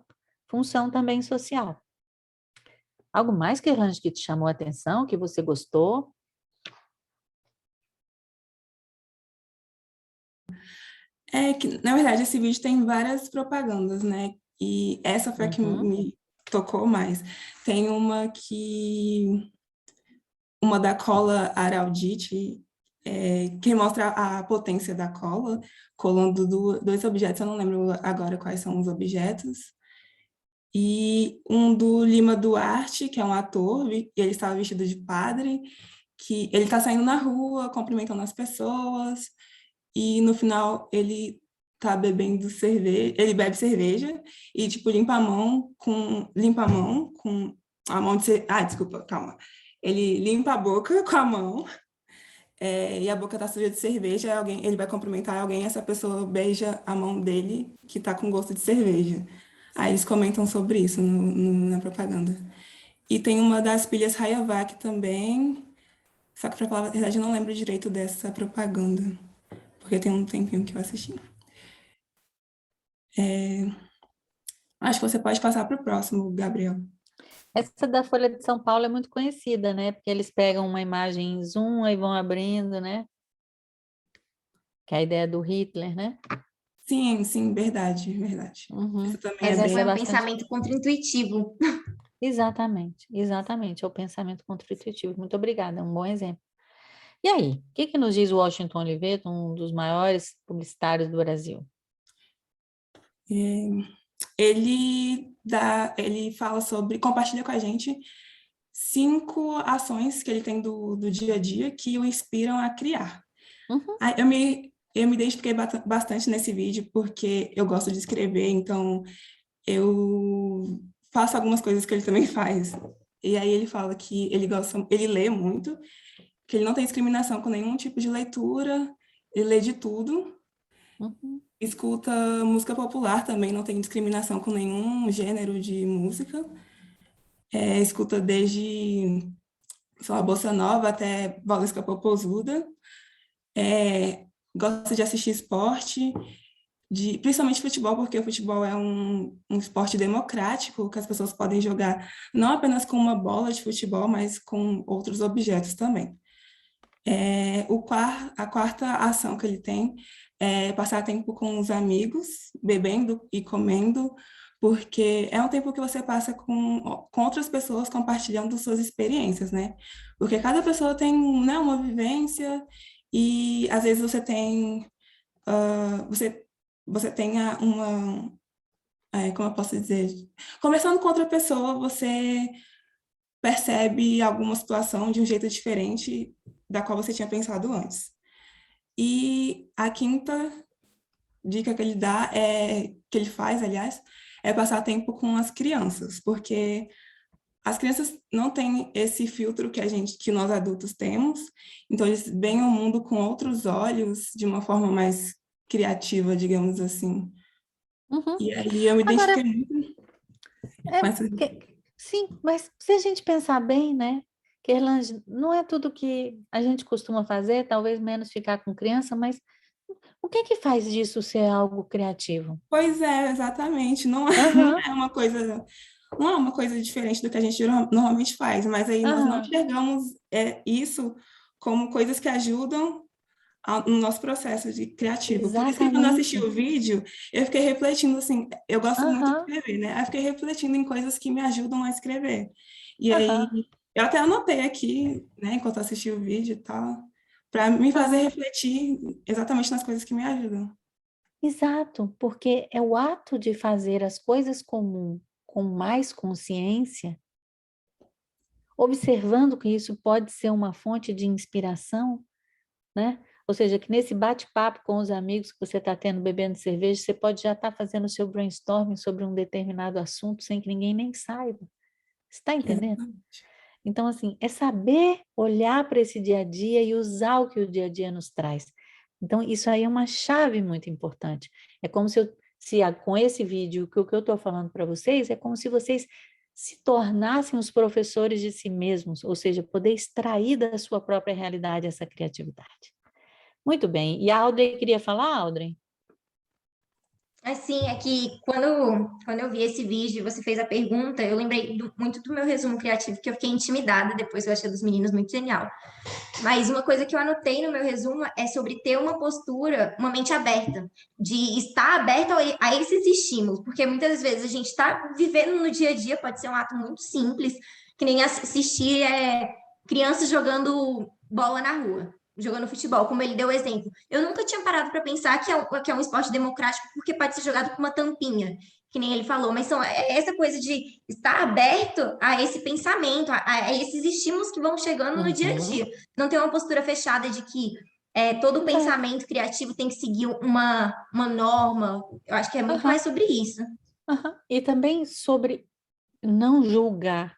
função também social. Algo mais, Kerlange, que te chamou a atenção, que você gostou?
Que, na verdade, esse vídeo tem várias propagandas, né? E essa foi a que me tocou mais. Tem uma da cola Araldite, que mostra a potência da cola, colando dois objetos, eu não lembro agora quais são os objetos. E um do Lima Duarte, que é um ator, e ele estava vestido de padre, que ele está saindo na rua, cumprimentando as pessoas, e no final ele tá bebendo cerveja, ele bebe cerveja e tipo limpa a mão com a mão de desculpa, calma. Ele limpa a boca com a mão, e a boca tá suja de cerveja, ele vai cumprimentar alguém, essa pessoa beija a mão dele que tá com gosto de cerveja. Aí eles comentam sobre isso na propaganda. E tem uma das pilhas Rayovac também, só que para falar a verdade eu não lembro direito dessa propaganda, porque tem um tempinho que eu assisti. Acho que você pode passar para o próximo, Gabriel.
Essa da Folha de São Paulo é muito conhecida, né? Porque eles pegam uma imagem em zoom e vão abrindo, né? que é a ideia do Hitler, né?
Sim, sim, verdade, verdade.
Uhum.
Isso também
Mas
é
Essa
não
bem...
é um
bastante-
pensamento contra-intuitivo.
Exatamente, exatamente, é o pensamento contra-intuitivo. Muito obrigada, é um bom exemplo. E aí, o que nos diz o Washington Oliveto, um dos maiores publicitários do Brasil?
Ele fala sobre, compartilha com a gente 5 ações que ele tem do dia a dia que o inspiram a criar.
Uhum.
Aí eu me identifiquei bastante nesse vídeo porque eu gosto de escrever, então eu faço algumas coisas que ele também faz. E aí ele fala que ele lê muito, que ele não tem discriminação com nenhum tipo de leitura, ele lê de tudo,
Uhum.
escuta música popular também, não tem discriminação com nenhum gênero de música, escuta desde, sei lá, bossa nova até valesca popozuda, gosta de assistir esporte, principalmente futebol, porque o futebol é um esporte democrático, que as pessoas podem jogar não apenas com uma bola de futebol, mas com outros objetos também. A quarta ação que ele tem é passar tempo com os amigos, bebendo e comendo, porque é um tempo que você passa com outras pessoas compartilhando suas experiências, né? Porque cada pessoa tem, né, uma vivência e às vezes você tem você tenha como eu posso dizer, conversando com outra pessoa, você percebe alguma situação de um jeito diferente da qual você tinha pensado antes. E a quinta dica que ele dá que ele faz, aliás, é passar tempo com as crianças, porque as crianças não têm esse filtro que nós adultos temos, então eles veem o mundo com outros olhos, de uma forma mais criativa, digamos assim.
Uhum.
E aí eu me
Agora,
identifiquei muito
sim, mas se a gente pensar bem, né, que Erlange, não é tudo que a gente costuma fazer, talvez menos ficar com criança, mas o que faz disso ser algo criativo?
Pois é, exatamente. Não,
Aham,
não é uma coisa diferente do que a gente normalmente faz, mas aí nós não
aham,
enxergamos isso como coisas que ajudam no nosso processo de criativo. Por isso que quando eu assisti
exatamente.
o vídeo, eu fiquei refletindo assim, eu gosto muito de
Aham,
escrever, né? Aí eu fiquei refletindo em coisas que me ajudam a escrever. E aí
aham,
eu até anotei aqui, né, enquanto eu assisti o vídeo e tal, para me fazer
aham.
refletir exatamente nas coisas que me ajudam.
Exato, porque é o ato de fazer as coisas com mais consciência, observando que isso pode ser uma fonte de inspiração, né? Ou seja, que nesse bate-papo com os amigos que você está tendo, bebendo cerveja, você pode já estar fazendo o seu brainstorming sobre um determinado assunto sem que ninguém nem saiba. Você está entendendo? Então, assim, é saber olhar para esse dia a dia e usar o que o dia a dia nos traz. Então, isso aí é uma chave muito importante. É como com esse vídeo, o que eu estou falando para vocês, é como se vocês se tornassem os professores de si mesmos, ou seja, poder extrair da sua própria realidade essa criatividade. Muito bem. E a Audrey queria falar, Audrey?
Assim, é que quando eu vi esse vídeo e você fez a pergunta, eu lembrei muito do meu resumo criativo, que eu fiquei intimidada depois, eu achei dos meninos muito genial. Mas uma coisa que eu anotei no meu resumo é sobre ter uma postura, uma mente aberta, de estar aberto a esses estímulos, porque muitas vezes a gente está vivendo no dia a dia, pode ser um ato muito simples, que nem assistir crianças jogando bola na rua, jogando futebol, como ele deu o exemplo. Eu nunca tinha parado para pensar que é um esporte democrático, porque pode ser jogado com uma tampinha, que nem ele falou, mas essa coisa de estar aberto a esse pensamento, a esses estímulos que vão chegando no dia a dia. Não ter uma postura fechada de que todo pensamento criativo tem que seguir uma norma. Eu acho que é muito mais sobre isso.
E também sobre não julgar.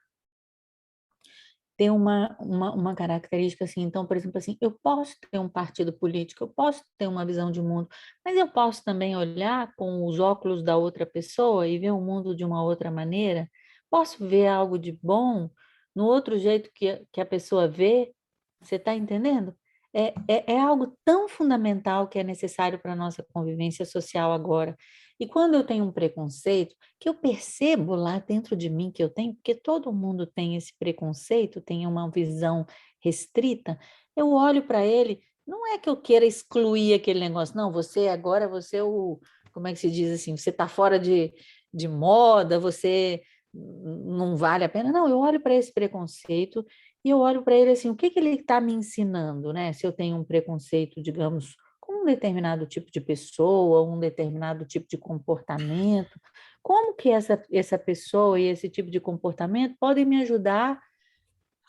Tem uma característica assim, então, por exemplo, assim, eu posso ter um partido político, eu posso ter uma visão de mundo, mas eu posso também olhar com os óculos da outra pessoa e ver o mundo de uma outra maneira, posso ver algo de bom no outro jeito que a pessoa vê, você está entendendo? É algo tão fundamental que é necessário para a nossa convivência social agora. E quando eu tenho um preconceito, que eu percebo lá dentro de mim que eu tenho, porque todo mundo tem esse preconceito, tem uma visão restrita, eu olho para ele, Não é que eu queira excluir aquele negócio, não, você agora, você é o, como é que se diz assim, você está fora de moda, você não vale a pena. Não, eu olho para esse preconceito e eu olho para ele assim, o que ele está me ensinando, né? Se eu tenho um preconceito, digamos, com um determinado tipo de pessoa, um determinado tipo de comportamento, como que essa pessoa e esse tipo de comportamento podem me ajudar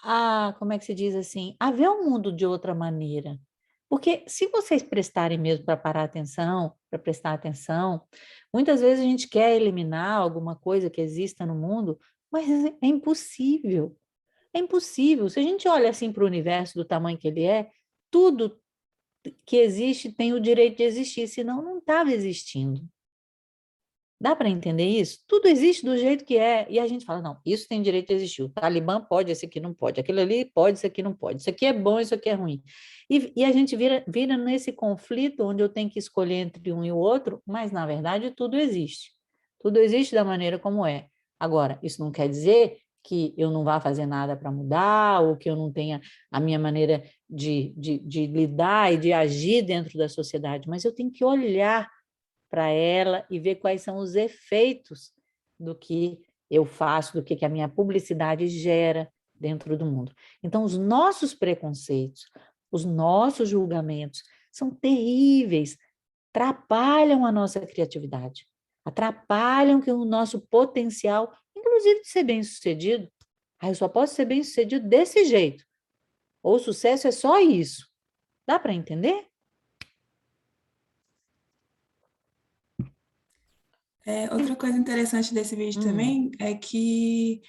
a, como é que se diz assim, a ver o mundo de outra maneira. Porque se vocês prestarem mesmo para parar atenção, para prestar atenção, muitas vezes a gente quer eliminar alguma coisa que exista no mundo, mas é impossível. É impossível. Se a gente olha assim para o universo do tamanho que ele é, tudo que existe tem o direito de existir, senão não estava existindo. Dá para entender isso? Tudo existe do jeito que é, e a gente fala, não, isso tem direito de existir, o Talibã pode, esse aqui não pode, aquilo ali pode, isso aqui não pode, isso aqui é bom, isso aqui é ruim. E a gente vira nesse conflito onde eu tenho que escolher entre um e o outro, mas, na verdade, tudo existe. Tudo existe da maneira como é. Agora, isso não quer dizer que eu não vá fazer nada para mudar, ou que eu não tenha a minha maneira de lidar e de agir dentro da sociedade, mas eu tenho que olhar para ela e ver quais são os efeitos do que eu faço, do que a minha publicidade gera dentro do mundo. Então, os nossos preconceitos, os nossos julgamentos são terríveis, atrapalham a nossa criatividade, atrapalham que o nosso potencial, inclusive de ser bem-sucedido. Eu só posso ser bem-sucedido desse jeito. Ou o sucesso é só isso. Dá para entender?
Outra coisa interessante desse vídeo também é que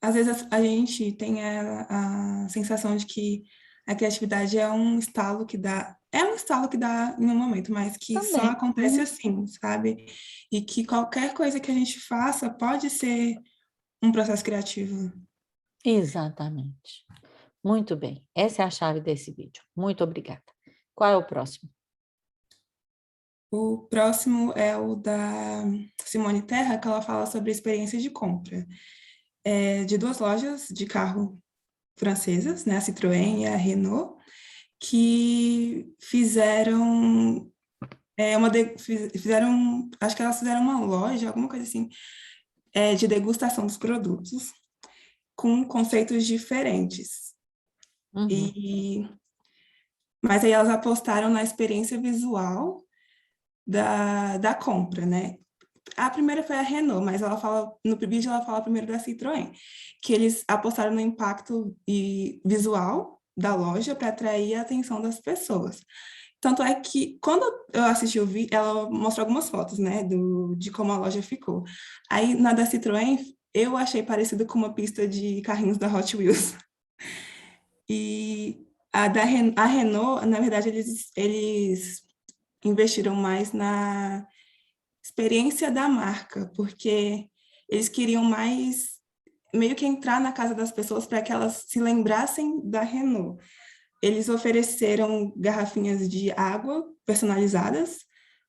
às vezes a gente tem a sensação de que a criatividade é um estalo que dá, em um momento, mas que só
Também.
acontece assim, sabe? E que qualquer coisa que a gente faça pode ser um processo criativo.
Exatamente. Muito bem. Essa é a chave desse vídeo. Muito obrigada. Qual é o próximo?
O próximo é o da Simone Terra, que ela fala sobre a experiência de compra. De duas lojas de carro francesas, né, a Citroën e a Renault, que fizeram fizeram, acho que elas fizeram uma loja, alguma coisa assim, de degustação dos produtos com conceitos diferentes. Mas aí elas apostaram na experiência visual da compra, né? A primeira foi a Renault, mas ela fala, no vídeo ela fala primeiro da Citroën, que eles apostaram no impacto visual da loja para atrair a atenção das pessoas. Tanto é que, quando eu assisti o vídeo, ela mostrou algumas fotos, né, de como a loja ficou. Aí, na da Citroën, eu achei parecido com uma pista de carrinhos da Hot Wheels. E a Renault, na verdade, eles investiram mais na experiência da marca, porque eles queriam mais meio que entrar na casa das pessoas para que elas se lembrassem da Renault. Eles ofereceram garrafinhas de água personalizadas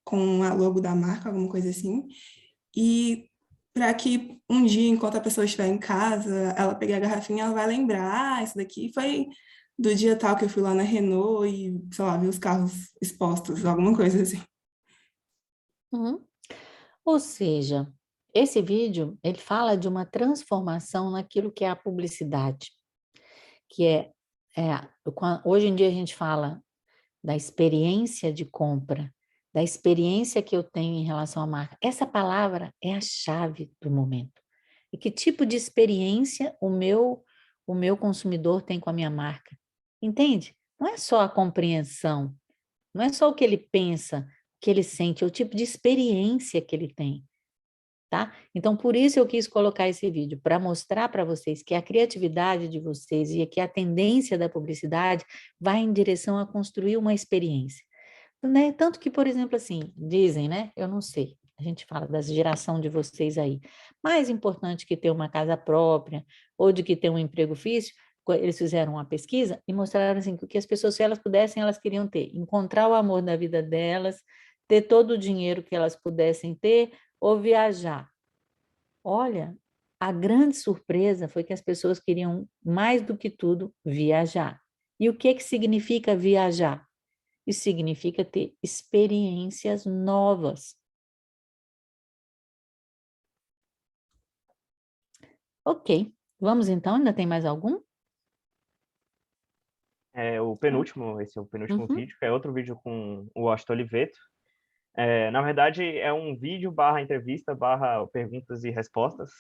com a logo da marca, alguma coisa assim, e para que um dia, enquanto a pessoa estiver em casa, ela pegar a garrafinha, ela vai lembrar, isso daqui foi do dia tal que eu fui lá na Renault e, sei lá, vi os carros expostos, alguma coisa assim.
Ou seja, esse vídeo, ele fala de uma transformação naquilo que é a publicidade, que hoje em dia a gente fala da experiência de compra, da experiência que eu tenho em relação à marca. Essa palavra é a chave do momento. E que tipo de experiência o meu consumidor tem com a minha marca? Entende? Não é só a compreensão, não é só o que ele pensa, o que ele sente, é o tipo de experiência que ele tem. Tá? Então, por isso eu quis colocar esse vídeo, para mostrar para vocês que a criatividade de vocês e que a tendência da publicidade vai em direção a construir uma experiência. Né? Tanto que, por exemplo, assim, dizem, né? Eu não sei, a gente fala da geração de vocês aí, mais importante que ter uma casa própria ou de que ter um emprego físico, eles fizeram uma pesquisa e mostraram assim, que o que as pessoas, se elas pudessem, elas queriam ter, encontrar o amor da vida delas, ter todo o dinheiro que elas pudessem ter, ou viajar. Olha, a grande surpresa foi que as pessoas queriam, mais do que tudo, viajar. E o que significa viajar? Isso significa ter experiências novas. Ok, vamos então, ainda tem mais algum?
O penúltimo, esse é o penúltimo vídeo, que é outro vídeo com o Washington Oliveto. Na verdade, é um vídeo / entrevista / perguntas e respostas,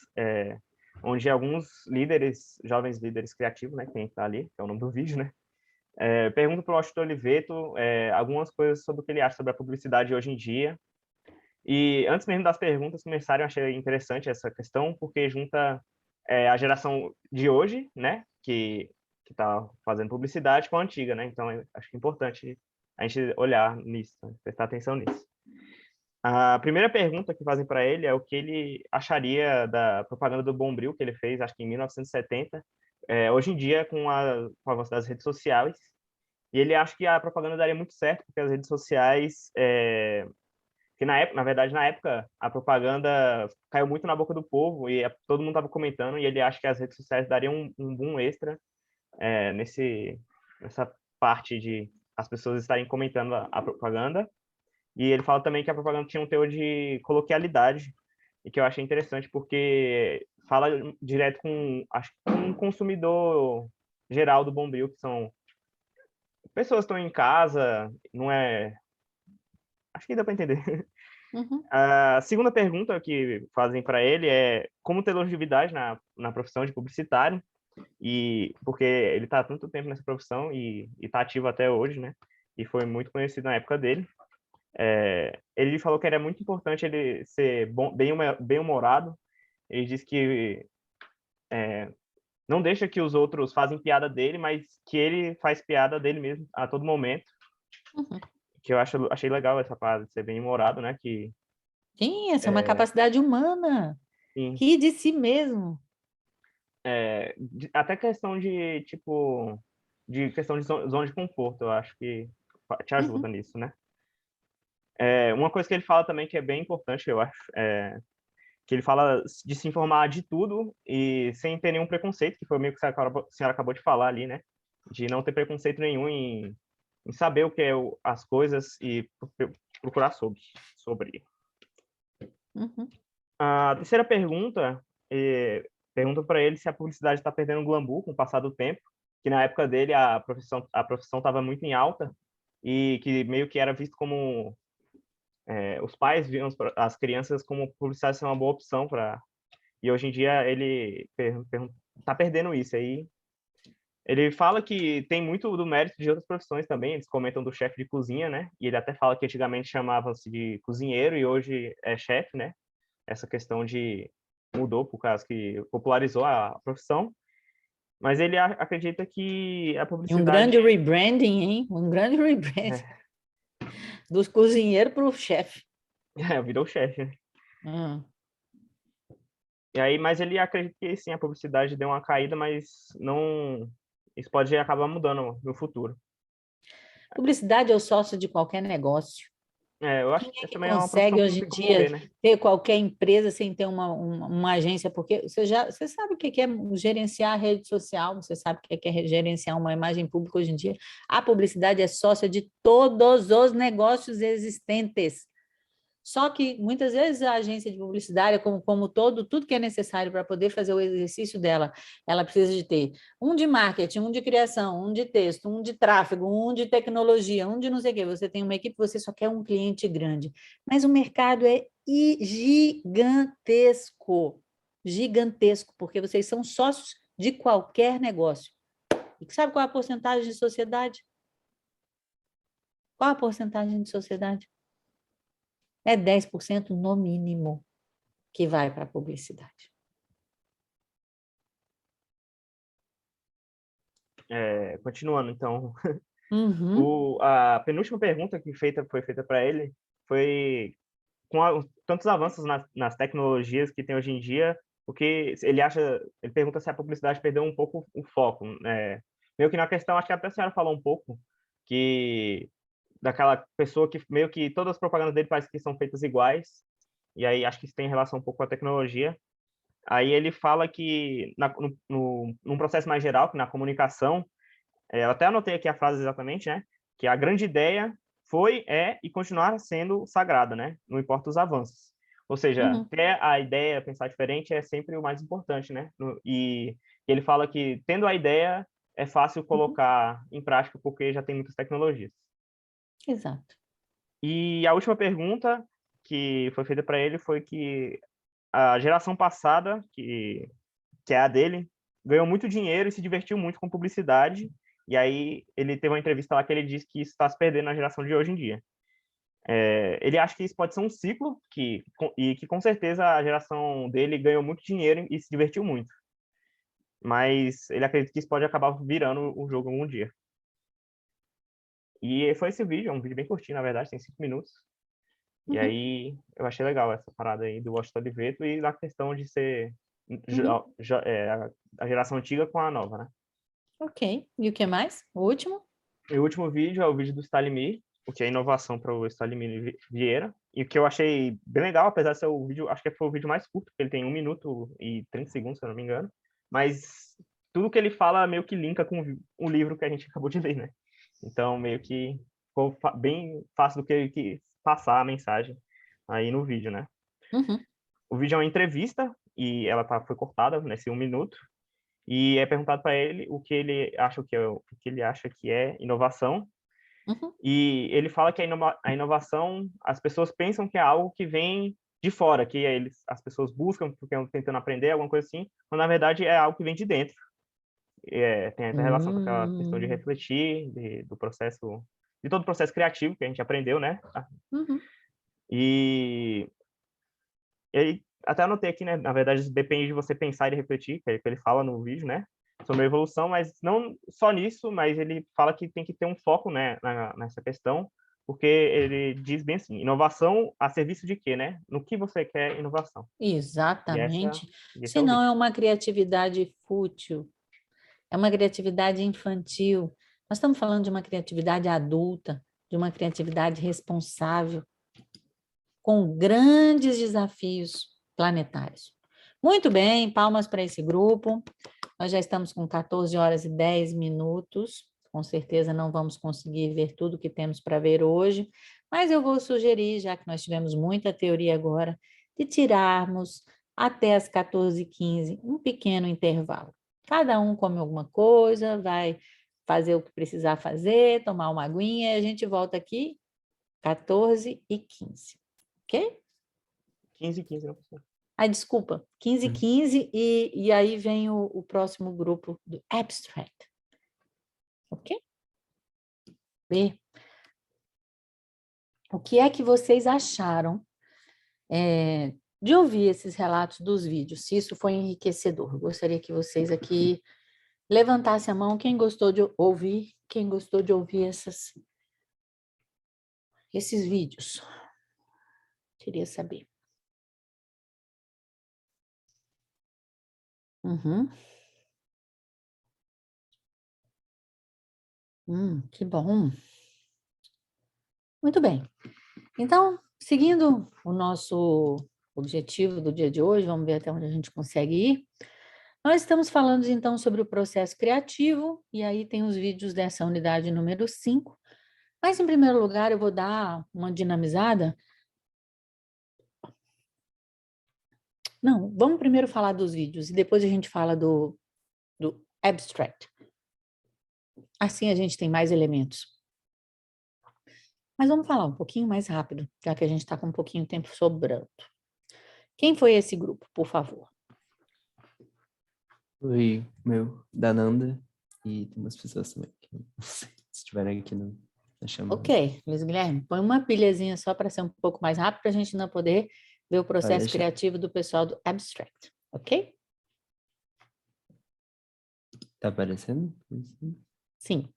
onde alguns líderes, jovens líderes criativos, né, que tem que estar ali, que é o nome do vídeo, né, perguntam para o Washington Oliveto algumas coisas sobre o que ele acha sobre a publicidade hoje em dia. E antes mesmo das perguntas começarem, eu achei interessante essa questão, porque junta a geração de hoje, né, que está fazendo publicidade, com a antiga, né? Então, acho que é importante a gente olhar nisso, né? Prestar atenção nisso. A primeira pergunta que fazem para ele é o que ele acharia da propaganda do Bombril que ele fez, acho que em 1970, hoje em dia com o avanço das redes sociais. E ele acha que a propaganda daria muito certo, porque as redes sociais, que na verdade, na época, a propaganda caiu muito na boca do povo e todo mundo estava comentando, e ele acha que as redes sociais dariam um boom extra nessa parte de as pessoas estarem comentando a propaganda. E ele fala também que a propaganda tinha um teor de coloquialidade, e que eu achei interessante, porque fala direto com um consumidor geral do Bombril, que são pessoas que estão em casa, não é... Acho que dá para entender. A segunda pergunta que fazem para ele é como ter longevidade na profissão de publicitário, e porque ele está há tanto tempo nessa profissão e está ativo até hoje, né? E foi muito conhecido na época dele. Ele falou que era muito importante ele ser bem-humorado. Ele disse que não deixa que os outros fazem piada dele, mas que ele faz piada dele mesmo a todo momento. Que eu achei legal essa parte de ser bem-humorado, né? Que
Sim, essa é uma capacidade humana.
sim.
Rir de si mesmo.
Até questão de, tipo, questão de zona de conforto, eu acho que te ajuda nisso, né? Uma coisa que ele fala também que é bem importante, eu acho, que ele fala de se informar de tudo e sem ter nenhum preconceito, que foi meio que a senhora acabou de falar ali, né? De não ter preconceito nenhum em saber o que é as coisas e procurar sobre. A terceira pergunta, pergunta para ele se a publicidade está perdendo glamour com o passar do tempo, que na época dele a profissão estava muito em alta e que meio que era visto como os pais viam as crianças como publicidade ser uma boa opção para... E hoje em dia ele está perdendo isso aí. Ele fala que tem muito do mérito de outras profissões também. Eles comentam do chefe de cozinha, né? E ele até fala que antigamente chamava-se de cozinheiro e hoje é chefe, né? Essa questão de mudou por causa que popularizou a profissão. Mas ele acredita que a
E
publicidade...
um grande rebranding, hein? Um grande rebranding. Dos cozinheiros para o chefe.
Virou chefe, né? E aí, mas ele acredita que sim, a publicidade deu uma caída, mas não... Isso pode acabar mudando no futuro.
Publicidade é o sócio de qualquer negócio.
Eu acho
Quem
que
é que
também é uma profissão
consegue
que não
hoje
tem
em
como
dia
morrer, né?
ter qualquer empresa sem ter uma agência? Porque você sabe o que é gerenciar a rede social, você sabe o que é gerenciar uma imagem pública hoje em dia. A publicidade é sócia de todos os negócios existentes. Só que, muitas vezes, a agência de publicidade, como tudo que é necessário para poder fazer o exercício dela, ela precisa de ter um de marketing, um de criação, um de texto, um de tráfego, um de tecnologia, um de não sei o quê. Você tem uma equipe, você só quer um cliente grande. Mas o mercado é gigantesco. Gigantesco, porque vocês são sócios de qualquer negócio. E sabe qual é a porcentagem de sociedade? Qual a porcentagem de sociedade? É 10% no mínimo que vai para a publicidade.
Continuando, então.
Uhum.
A penúltima pergunta que foi feita para ele foi com tantos avanços nas tecnologias que tem hoje em dia, porque ele pergunta se a publicidade perdeu um pouco o foco. Meio que na questão, acho que até a senhora falou um pouco, que daquela pessoa que meio que todas as propagandas dele parecem que são feitas iguais, e aí acho que isso tem relação um pouco com a tecnologia. Aí ele fala que num processo mais geral, que na comunicação, eu até anotei aqui a frase exatamente, né? que a grande ideia foi, é e continuar sendo sagrada, né? Não importa os avanços. Ou seja, ter a ideia, pensar diferente é sempre o mais importante, né? E ele fala que, tendo a ideia, é fácil colocar em prática porque já tem muitas tecnologias.
Exato.
E a última pergunta que foi feita para ele foi que a geração passada, que é a dele, ganhou muito dinheiro e se divertiu muito com publicidade. E aí ele teve uma entrevista lá que ele disse que isso está se perdendo na geração de hoje em dia. Ele acha que isso pode ser um ciclo e que com certeza a geração dele ganhou muito dinheiro e se divertiu muito. Mas ele acredita que isso pode acabar virando o jogo algum dia. E foi esse vídeo, é um vídeo bem curtinho, na verdade, tem 5 minutos. E aí eu achei legal essa parada aí do Washington Oliveto e da questão de ser a geração antiga com a nova, né?
Ok. E o que mais? O último?
E o último vídeo é o vídeo do Stalimir, o que é inovação para o Stalimir Vieira. E o que eu achei bem legal, apesar de ser o vídeo, acho que foi o vídeo mais curto, porque ele tem 1 minuto e 30 segundos, se eu não me engano. Mas tudo que ele fala meio que linka com o livro que a gente acabou de ler, né? Então, meio que ficou bem fácil do que ele quis passar a mensagem aí no vídeo, né? O vídeo é uma entrevista e ela foi cortada nesse 1 minuto. E é perguntado para ele o que ele acha que é inovação. E ele fala que a inovação, as pessoas pensam que é algo que vem de fora, que as pessoas buscam porque estão tentando aprender, alguma coisa assim, mas na verdade é algo que vem de dentro. Tem essa relação com aquela questão de refletir, do processo, de todo o processo criativo que a gente aprendeu, né? E aí, até anotei aqui, né? Na verdade, depende de você pensar e refletir, que é o que ele fala no vídeo, né? Sobre a evolução, mas não só nisso, mas ele fala que tem que ter um foco, né, nessa questão, porque ele diz bem assim, inovação a serviço de quê, né? No que você quer inovação.
Exatamente.
E esse é o
Senão
vídeo.
é uma criatividade fútil, é uma criatividade infantil. Nós estamos falando de uma criatividade adulta, de uma criatividade responsável, com grandes desafios planetários. Muito bem, palmas para esse grupo. Nós já estamos com 14 horas e 10 minutos. Com certeza não vamos conseguir ver tudo que temos para ver hoje, mas eu vou sugerir, já que nós tivemos muita teoria agora, de tirarmos até as 14h15 um pequeno intervalo. Cada um come alguma coisa, vai fazer o que precisar fazer, tomar uma aguinha e a gente volta aqui 14h15. Ok?
15h15, não, professor.
Desculpa, 15h15 e aí vem o próximo grupo do Abstract. Ok? B. O que é que vocês acharam de ouvir esses relatos dos vídeos? Se isso foi enriquecedor. Eu gostaria que vocês aqui levantassem a mão. Quem gostou de ouvir? Quem gostou de ouvir esses vídeos? Queria saber. Que bom. Muito bem. Então, seguindo o nosso objetivo do dia de hoje, vamos ver até onde a gente consegue ir. Nós estamos falando, então, sobre o processo criativo, e aí tem os vídeos dessa unidade número 5. Mas, em primeiro lugar, eu vou dar uma dinamizada. Não, vamos primeiro falar dos vídeos, e depois a gente fala do abstract. Assim a gente tem mais elementos. Mas vamos falar um pouquinho mais rápido, já que a gente está com um pouquinho de tempo sobrando. Quem foi esse grupo, por favor?
Foi meu, da Nanda, e tem umas pessoas também que não sei se estiverem aqui na chamada.
Ok, Luiz Guilherme, põe uma pilhazinha só para ser um pouco mais rápido, para a gente não poder ver o processo criativo do pessoal do Abstract, ok?
Tá aparecendo?
Sim.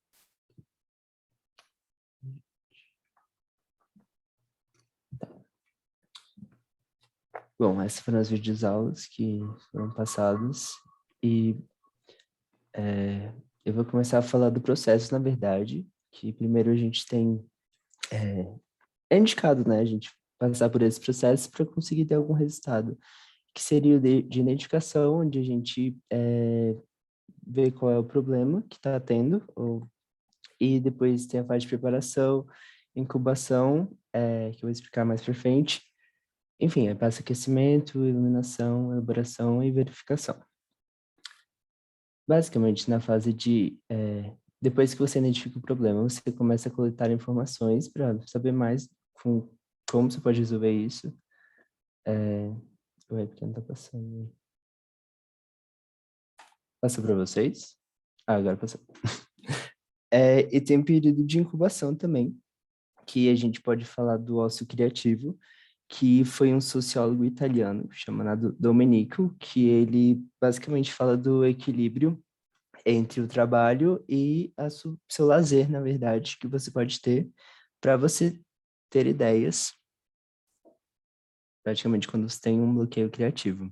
Bom, essas foram as videoaulas que foram passadas e eu vou começar a falar do processo, na verdade, que primeiro a gente tem, é indicado, né, a gente passar por esse processo para conseguir ter algum resultado, que seria o de identificação, onde a gente vê qual é o problema que está tendo e depois tem a fase de preparação, incubação, que eu vou explicar mais para frente. Enfim, aí passa aquecimento, iluminação, elaboração e verificação. Basicamente, na fase de... depois que você identifica o problema, você começa a coletar informações para saber mais como você pode resolver isso. Ué, porque não tá passando. Passou para vocês? Ah, agora passou. E tem um período de incubação também, que a gente pode falar do ócio criativo, que foi um sociólogo italiano chamado Domenico, que ele basicamente fala do equilíbrio entre o trabalho e seu lazer, na verdade, que você pode ter para você ter ideias, praticamente quando você tem um bloqueio criativo.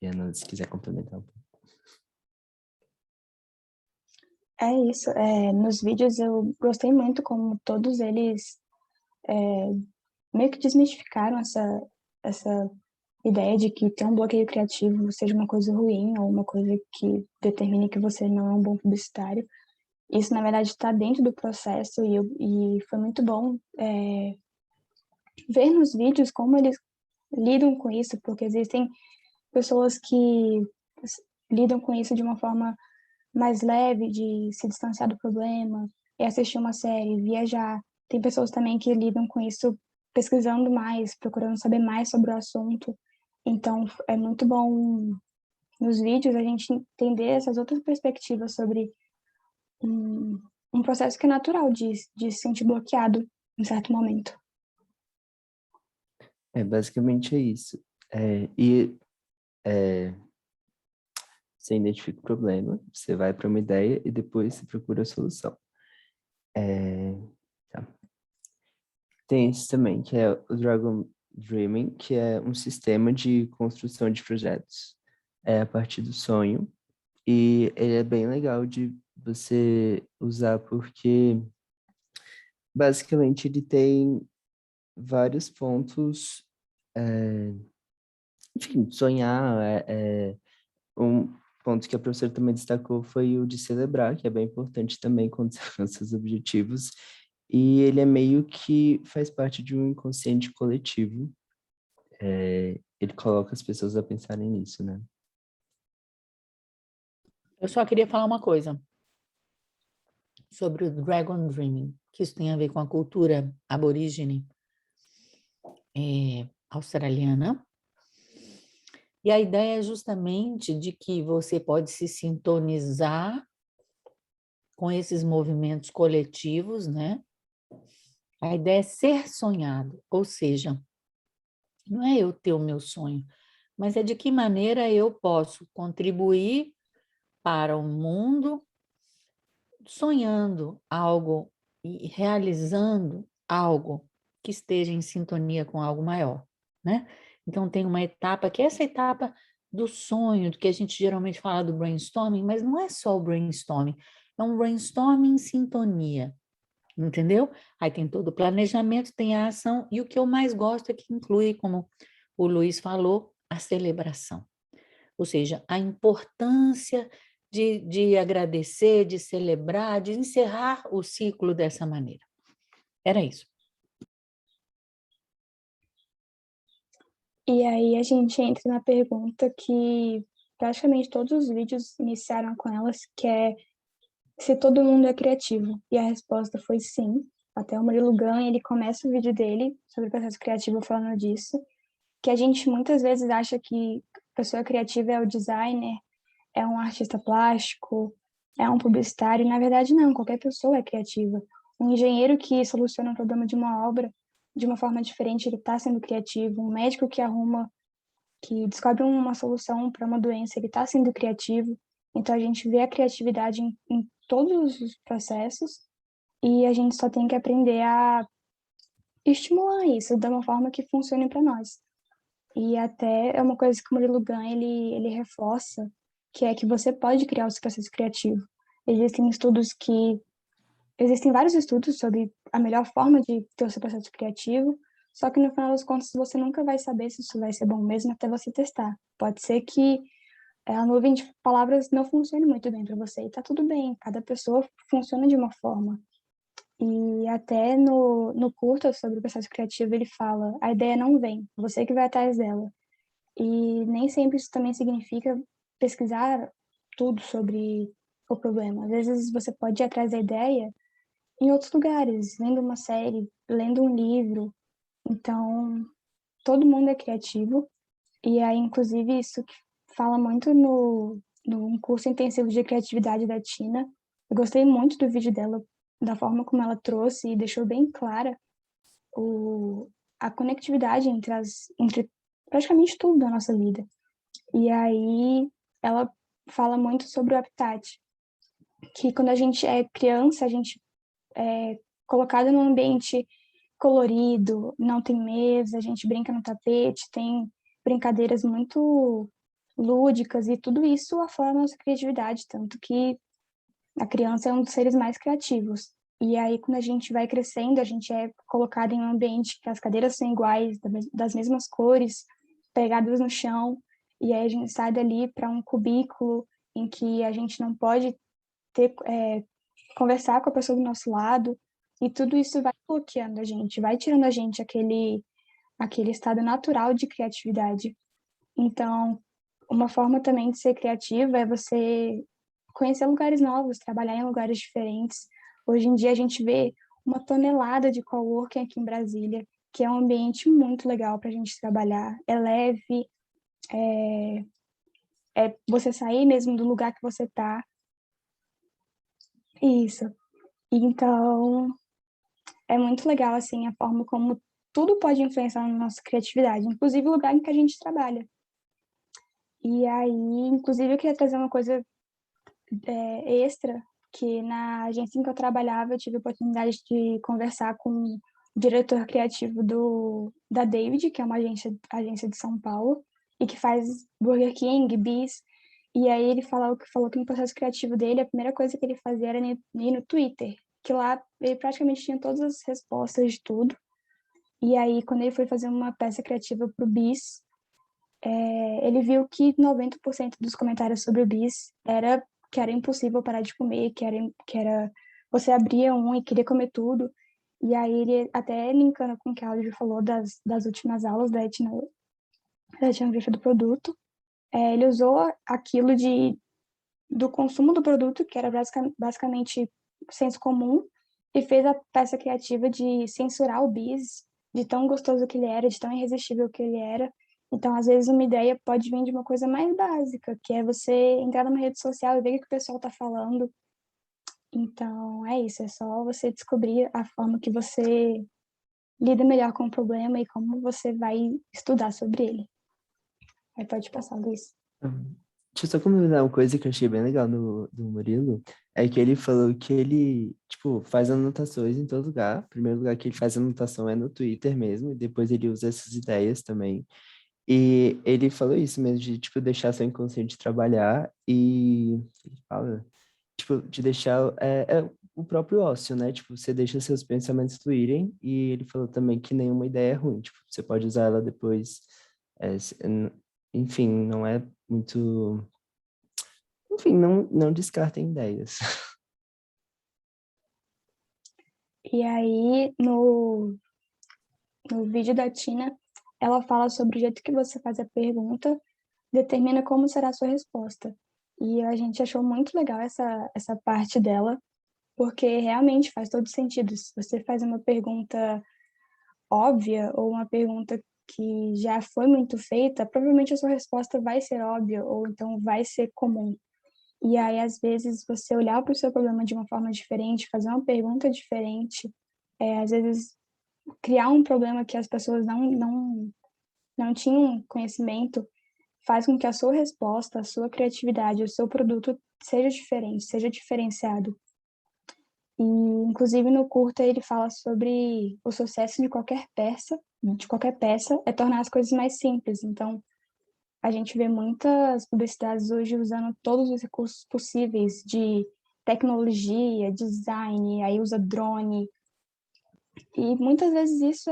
E Ana, se quiser complementar um pouco.
É isso. Nos vídeos eu gostei muito como todos eles meio que desmistificaram essa ideia de que ter um bloqueio criativo seja uma coisa ruim ou uma coisa que determine que você não é um bom publicitário. Isso, na verdade, está dentro do processo e foi muito bom ver nos vídeos como eles lidam com isso, porque existem pessoas que lidam com isso de uma forma mais leve, de se distanciar do problema, e assistir uma série, viajar. Tem pessoas também que lidam com isso pesquisando mais, procurando saber mais sobre o assunto. Então, é muito bom nos vídeos a gente entender essas outras perspectivas sobre um processo que é natural de se sentir bloqueado em certo momento.
Basicamente é isso. Você identifica o problema, você vai para uma ideia e depois você procura a solução. Tá. Tem esse também, que é o Dragon Dreaming, que é um sistema de construção de projetos a partir do sonho. E ele é bem legal de você usar porque, basicamente, ele tem vários pontos. Enfim, sonhar. Um ponto que a professora também destacou foi o de celebrar, que é bem importante também quando você alcança seus objetivos. E ele é meio que faz parte de um inconsciente coletivo. Ele coloca as pessoas a pensarem nisso, né?
Eu só queria falar uma coisa sobre o Dragon Dreaming, que isso tem a ver com a cultura aborígene australiana. E a ideia é justamente de que você pode se sintonizar com esses movimentos coletivos, né? A ideia é ser sonhado, ou seja, não é eu ter o meu sonho, mas é de que maneira eu posso contribuir para o mundo sonhando algo e realizando algo que esteja em sintonia com algo maior, né? Então, tem uma etapa, que é essa etapa do sonho, que a gente geralmente fala do brainstorming, mas não é só o brainstorming, é um brainstorming em sintonia, entendeu? Aí tem todo o planejamento, tem a ação, e o que eu mais gosto é que inclui, como o Luiz falou, a celebração. Ou seja, a importância de agradecer, de celebrar, de encerrar o ciclo dessa maneira. Era isso.
E aí a gente entra na pergunta que praticamente todos os vídeos iniciaram com elas, que é se todo mundo é criativo. E a resposta foi sim. Até o Murilo Gun, ele começa o vídeo dele sobre o processo criativo falando disso, que a gente muitas vezes acha que a pessoa criativa é o designer, é um artista plástico, é um publicitário. Na verdade, não, qualquer pessoa é criativa. Um engenheiro que soluciona o problema de uma obra de uma forma diferente, ele está sendo criativo. Um médico que descobre uma solução para uma doença, ele está sendo criativo. Então, a gente vê a criatividade em todos os processos e a gente só tem que aprender a estimular isso de uma forma que funcione para nós. E até é uma coisa que o Murilo Gun, ele reforça, que é que você pode criar o seu processo criativo. Existem vários estudos sobre a melhor forma de ter o seu processo criativo, só que no final das contas você nunca vai saber se isso vai ser bom mesmo até você testar. Pode ser que a nuvem de palavras não funcione muito bem para você, e tá tudo bem, cada pessoa funciona de uma forma. E até no curta sobre o processo criativo, ele fala, a ideia não vem, você que vai atrás dela. E nem sempre isso também significa pesquisar tudo sobre o problema. Às vezes você pode ir atrás da ideia em outros lugares, lendo uma série, lendo um livro. Então, todo mundo é criativo. E aí, inclusive, isso que fala muito no curso intensivo de criatividade da Tina. Eu gostei muito do vídeo dela, da forma como ela trouxe e deixou bem clara a conectividade entre praticamente tudo da nossa vida. E aí ela fala muito sobre o habitat, que quando a gente é criança, a gente é colocado num ambiente colorido, não tem mesa, a gente brinca no tapete, tem brincadeiras muito lúdicas e tudo isso aflora a nossa criatividade, tanto que a criança é um dos seres mais criativos. E aí, quando a gente vai crescendo, a gente é colocado em um ambiente que as cadeiras são iguais, das mesmas cores, pegadas no chão, e aí a gente sai dali para um cubículo em que a gente não pode conversar com a pessoa do nosso lado, e tudo isso vai bloqueando a gente, vai tirando a gente aquele estado natural de criatividade. Então, uma forma também de ser criativa é você conhecer lugares novos, trabalhar em lugares diferentes. Hoje em dia a gente vê uma tonelada de coworking aqui em Brasília, que é um ambiente muito legal para a gente trabalhar. É leve, é você sair mesmo do lugar que você está. Isso. Então, é muito legal, assim, a forma como tudo pode influenciar na nossa criatividade, inclusive o lugar em que a gente trabalha. E aí, inclusive, eu queria trazer uma coisa extra, que na agência em que eu trabalhava, eu tive a oportunidade de conversar com o diretor criativo da David, que é uma agência de São Paulo, e que faz Burger King, Bis, e aí ele falou que no processo criativo dele, a primeira coisa que ele fazia era ir no Twitter, que lá ele praticamente tinha todas as respostas de tudo. E aí, quando ele foi fazer uma peça criativa para o Bis, ele viu que 90% dos comentários sobre o Bis era que era impossível parar de comer, que era você abria um e queria comer tudo. E aí ele, até linkando com o que a Audrey falou das últimas aulas da etnografia do produto, ele usou aquilo do consumo do produto, que era basicamente senso comum, e fez a peça criativa de censurar o bis, de tão gostoso que ele era, de tão irresistível que ele era. Então, às vezes, uma ideia pode vir de uma coisa mais básica, que é você entrar numa rede social e ver o que o pessoal está falando. Então, é isso, é só você descobrir a forma que você lida melhor com o problema e como você vai estudar sobre ele. Aí pode passar, Luiz.
Deixa eu só comentar uma coisa que eu achei bem legal do Murilo, é que ele falou que ele, tipo, faz anotações em todo lugar. O primeiro lugar que ele faz anotação é no Twitter mesmo, e depois ele usa essas ideias também. E ele falou isso mesmo, de, tipo, deixar seu inconsciente trabalhar e, ele fala, tipo, de deixar, o próprio ócio, né? Tipo, você deixa seus pensamentos fluírem, e ele falou também que nenhuma ideia é ruim, tipo, você pode usar ela depois, enfim, não é muito... Enfim, não descartem ideias.
E aí, no vídeo da Tina, ela fala sobre o jeito que você faz a pergunta, determina como será a sua resposta. E a gente achou muito legal essa parte dela, porque realmente faz todo sentido. Se você faz uma pergunta óbvia ou uma pergunta que já foi muito feita, provavelmente a sua resposta vai ser óbvia ou então vai ser comum. E aí, às vezes, você olhar para o seu problema de uma forma diferente, fazer uma pergunta diferente, às vezes criar um problema que as pessoas não tinham conhecimento, faz com que a sua resposta, a sua criatividade, o seu produto seja diferente, seja diferenciado. E, inclusive, no curta, ele fala sobre o sucesso de qualquer peça é tornar as coisas mais simples. Então, a gente vê muitas publicidades hoje usando todos os recursos possíveis de tecnologia, design, aí usa drone. E muitas vezes isso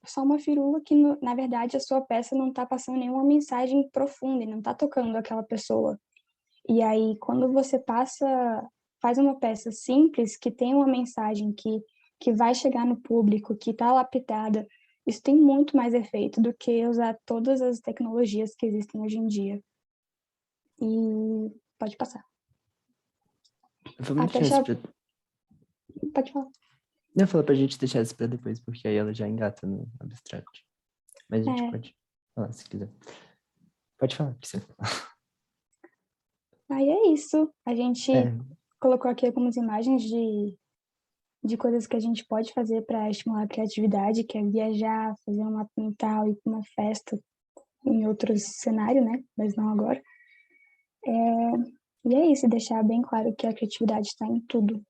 só uma firula que, na verdade, a sua peça não está passando nenhuma mensagem profunda e não está tocando aquela pessoa. E aí, quando você faz uma peça simples, que tem uma mensagem que vai chegar no público, que está lapidada, isso tem muito mais efeito do que usar todas as tecnologias que existem hoje em dia. E pode passar.
Vamos
Até
deixar isso pra...
Pode falar.
Eu falo pra gente deixar isso pra depois, porque aí ela já engata no abstract. Mas a gente pode falar se quiser. Pode falar o que você fala.
Aí é isso. A gente colocou aqui algumas imagens de coisas que a gente pode fazer para estimular a criatividade, que é viajar, fazer um mapa mental, ir para uma festa em outros cenários, né? Mas não agora. E é isso, deixar bem claro que a criatividade está em tudo.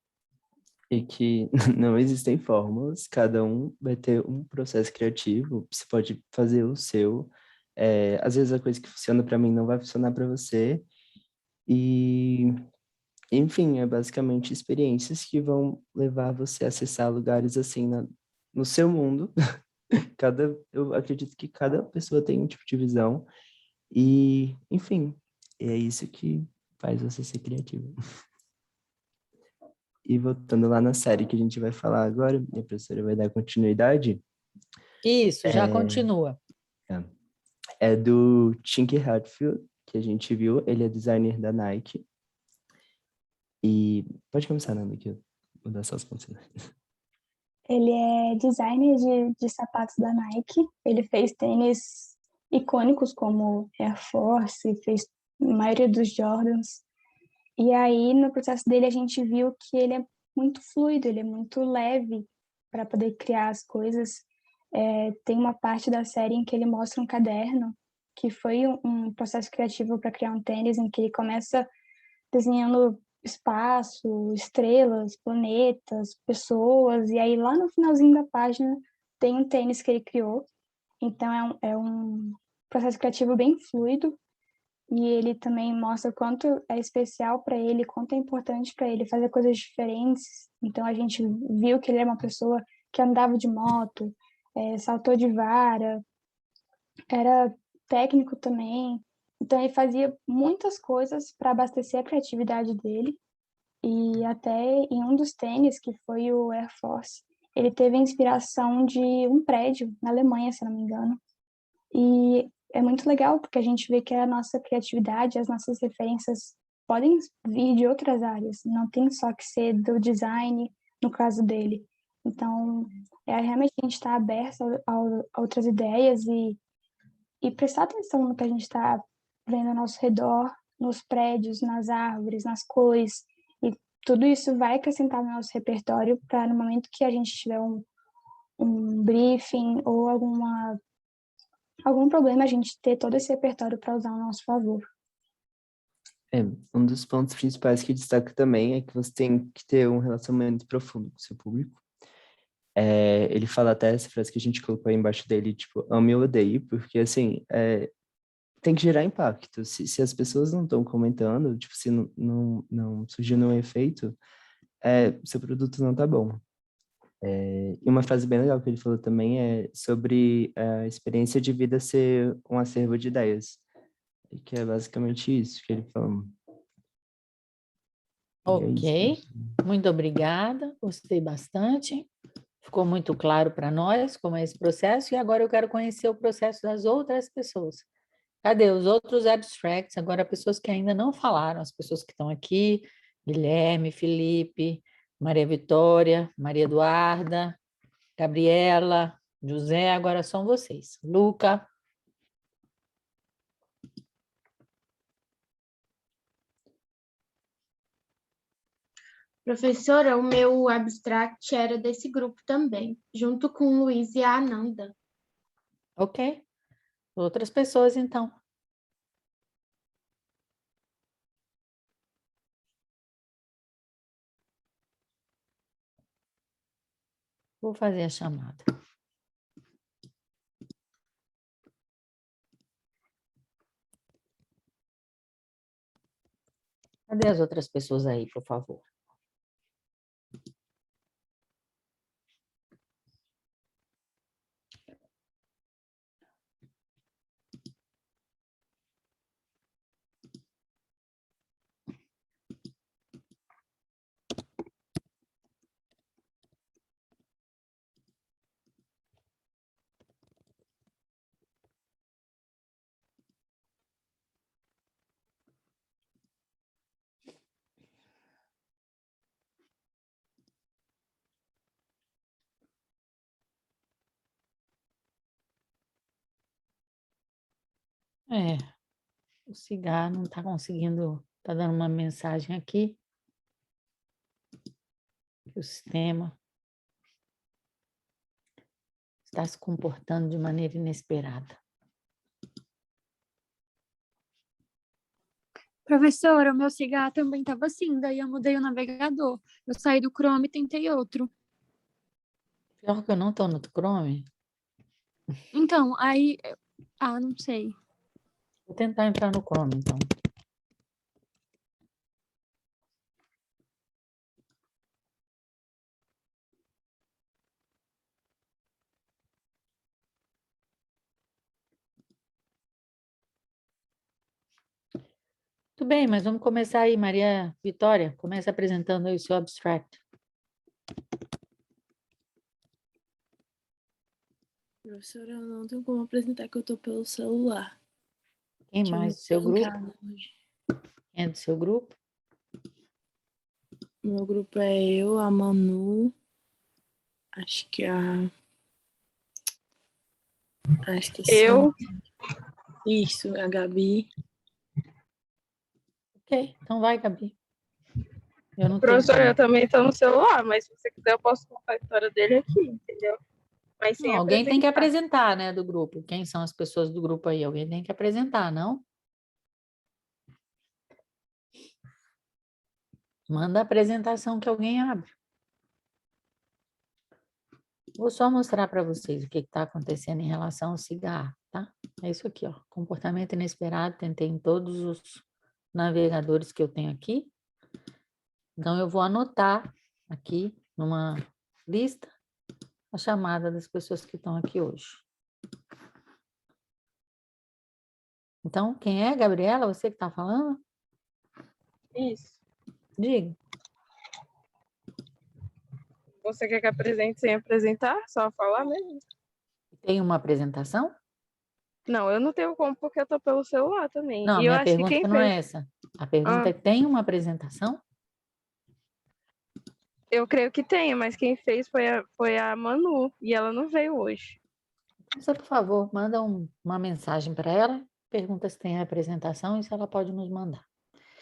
E que não existem fórmulas, cada um vai ter um processo criativo, você pode fazer o seu. Às vezes a coisa que funciona para mim não vai funcionar para você. E, enfim, é basicamente experiências que vão levar você a acessar lugares assim no seu mundo. Eu acredito que cada pessoa tem um tipo de visão. E, enfim, é isso que faz você ser criativo. E voltando lá na série que a gente vai falar agora, minha professora vai dar continuidade.
Isso, já continua.
É do Tink Hatfield, que a gente viu. Ele é designer da Nike. E pode começar, Nanda, que eu vou dar só as pontas.
Ele é designer de sapatos da Nike. Ele fez tênis icônicos como Air Force, fez a maioria dos Jordans. E aí, no processo dele, a gente viu que ele é muito fluido, ele é muito leve para poder criar as coisas. Tem uma parte da série em que ele mostra um caderno, que foi um processo criativo para criar um tênis, em que ele começa desenhando espaço, estrelas, planetas, pessoas, e aí lá no finalzinho da página tem um tênis que ele criou. Então é um processo criativo bem fluido, e ele também mostra o quanto é especial para ele, quanto é importante para ele fazer coisas diferentes. Então a gente viu que ele é uma pessoa que andava de moto, saltou de vara, era técnico também. Então ele fazia muitas coisas para abastecer a criatividade dele. E até em um dos tênis, que foi o Air Force, ele teve a inspiração de um prédio na Alemanha, se não me engano. E é muito legal, porque a gente vê que a nossa criatividade, as nossas referências podem vir de outras áreas, não tem só que ser do design, no caso dele. Então, realmente a gente está aberto a outras ideias e prestar atenção no que a gente está vendo ao nosso redor, nos prédios, nas árvores, nas cores, e tudo isso vai acrescentar no nosso repertório para no momento que a gente tiver um briefing ou algum problema, a gente ter todo esse repertório para usar ao nosso favor.
Um dos pontos principais que destaca também é que você tem que ter um relacionamento profundo com o seu público. Ele fala até essa frase que a gente colocou aí embaixo dele, tipo, ame ou odeie, porque, assim, tem que gerar impacto. Se as pessoas não estão comentando, tipo, se não surgiu nenhum efeito, seu produto não tá bom. E uma frase bem legal que ele falou também é sobre a experiência de vida ser um acervo de ideias. Que é basicamente isso que ele falou.
Ok, muito obrigada, gostei bastante. Ficou muito claro para nós como é esse processo, e agora eu quero conhecer o processo das outras pessoas. Cadê os outros abstracts? Agora, pessoas que ainda não falaram, as pessoas que estão aqui, Guilherme, Felipe, Maria Vitória, Maria Eduarda, Gabriela, José, agora são vocês. Luca.
Professora, o meu abstract era desse grupo também, junto com o Luiz e a Ananda.
Ok. Outras pessoas, então. Vou fazer a chamada. Cadê as outras pessoas aí, por favor? É, o cigarro não está conseguindo, está dando uma mensagem aqui, que o sistema está se comportando de maneira inesperada.
Professora, o meu cigarro também estava assim, daí eu mudei o navegador. Eu saí do Chrome e tentei outro.
Pior que eu não estou no Chrome.
Então, aí... não sei.
Vou tentar entrar no Chrome, então. Tudo bem, mas vamos começar aí, Maria Vitória. Começa apresentando aí o seu abstract.
Professora, eu não tenho como apresentar que eu tô pelo celular.
Quem
Que eu
mais
não
do seu
tô em
grupo?
casa hoje.
Quem é do seu grupo?
Meu grupo é eu, a Manu, acho que esqueci.
Eu,
Isso, a Gabi.
Ok, então vai, Gabi. Eu não tenho
professora, eu
como.
também estou no celular, mas se você quiser eu posso contar a história dele aqui, entendeu? Mas
Não,
sem
alguém tem que
apresentar.
apresentar, né, do grupo. Quem são as pessoas do grupo aí? Alguém tem que apresentar, não? Manda a apresentação que alguém abre. Vou só mostrar para vocês o que está acontecendo em relação ao cigarro, tá? É isso aqui, ó. Comportamento inesperado. Tentei em todos os navegadores que eu tenho aqui. Então, eu vou anotar aqui numa lista a chamada das pessoas que estão aqui hoje. Então, quem é, Gabriela? Você que está falando?
Isso.
Diga.
Você quer que apresente sem apresentar? Só falar mesmo?
Tem uma apresentação?
Não, eu não tenho como porque eu tô pelo celular também.
Não, a
E eu
minha
acho que
pergunta
quem
não
fez.
é essa. A pergunta
Ah,
é: tem uma apresentação?
eu creio que tenha, mas quem fez foi a Manu. E ela não veio hoje.
Você, por favor, manda uma mensagem para ela, pergunta se tem a apresentação e se ela pode nos mandar.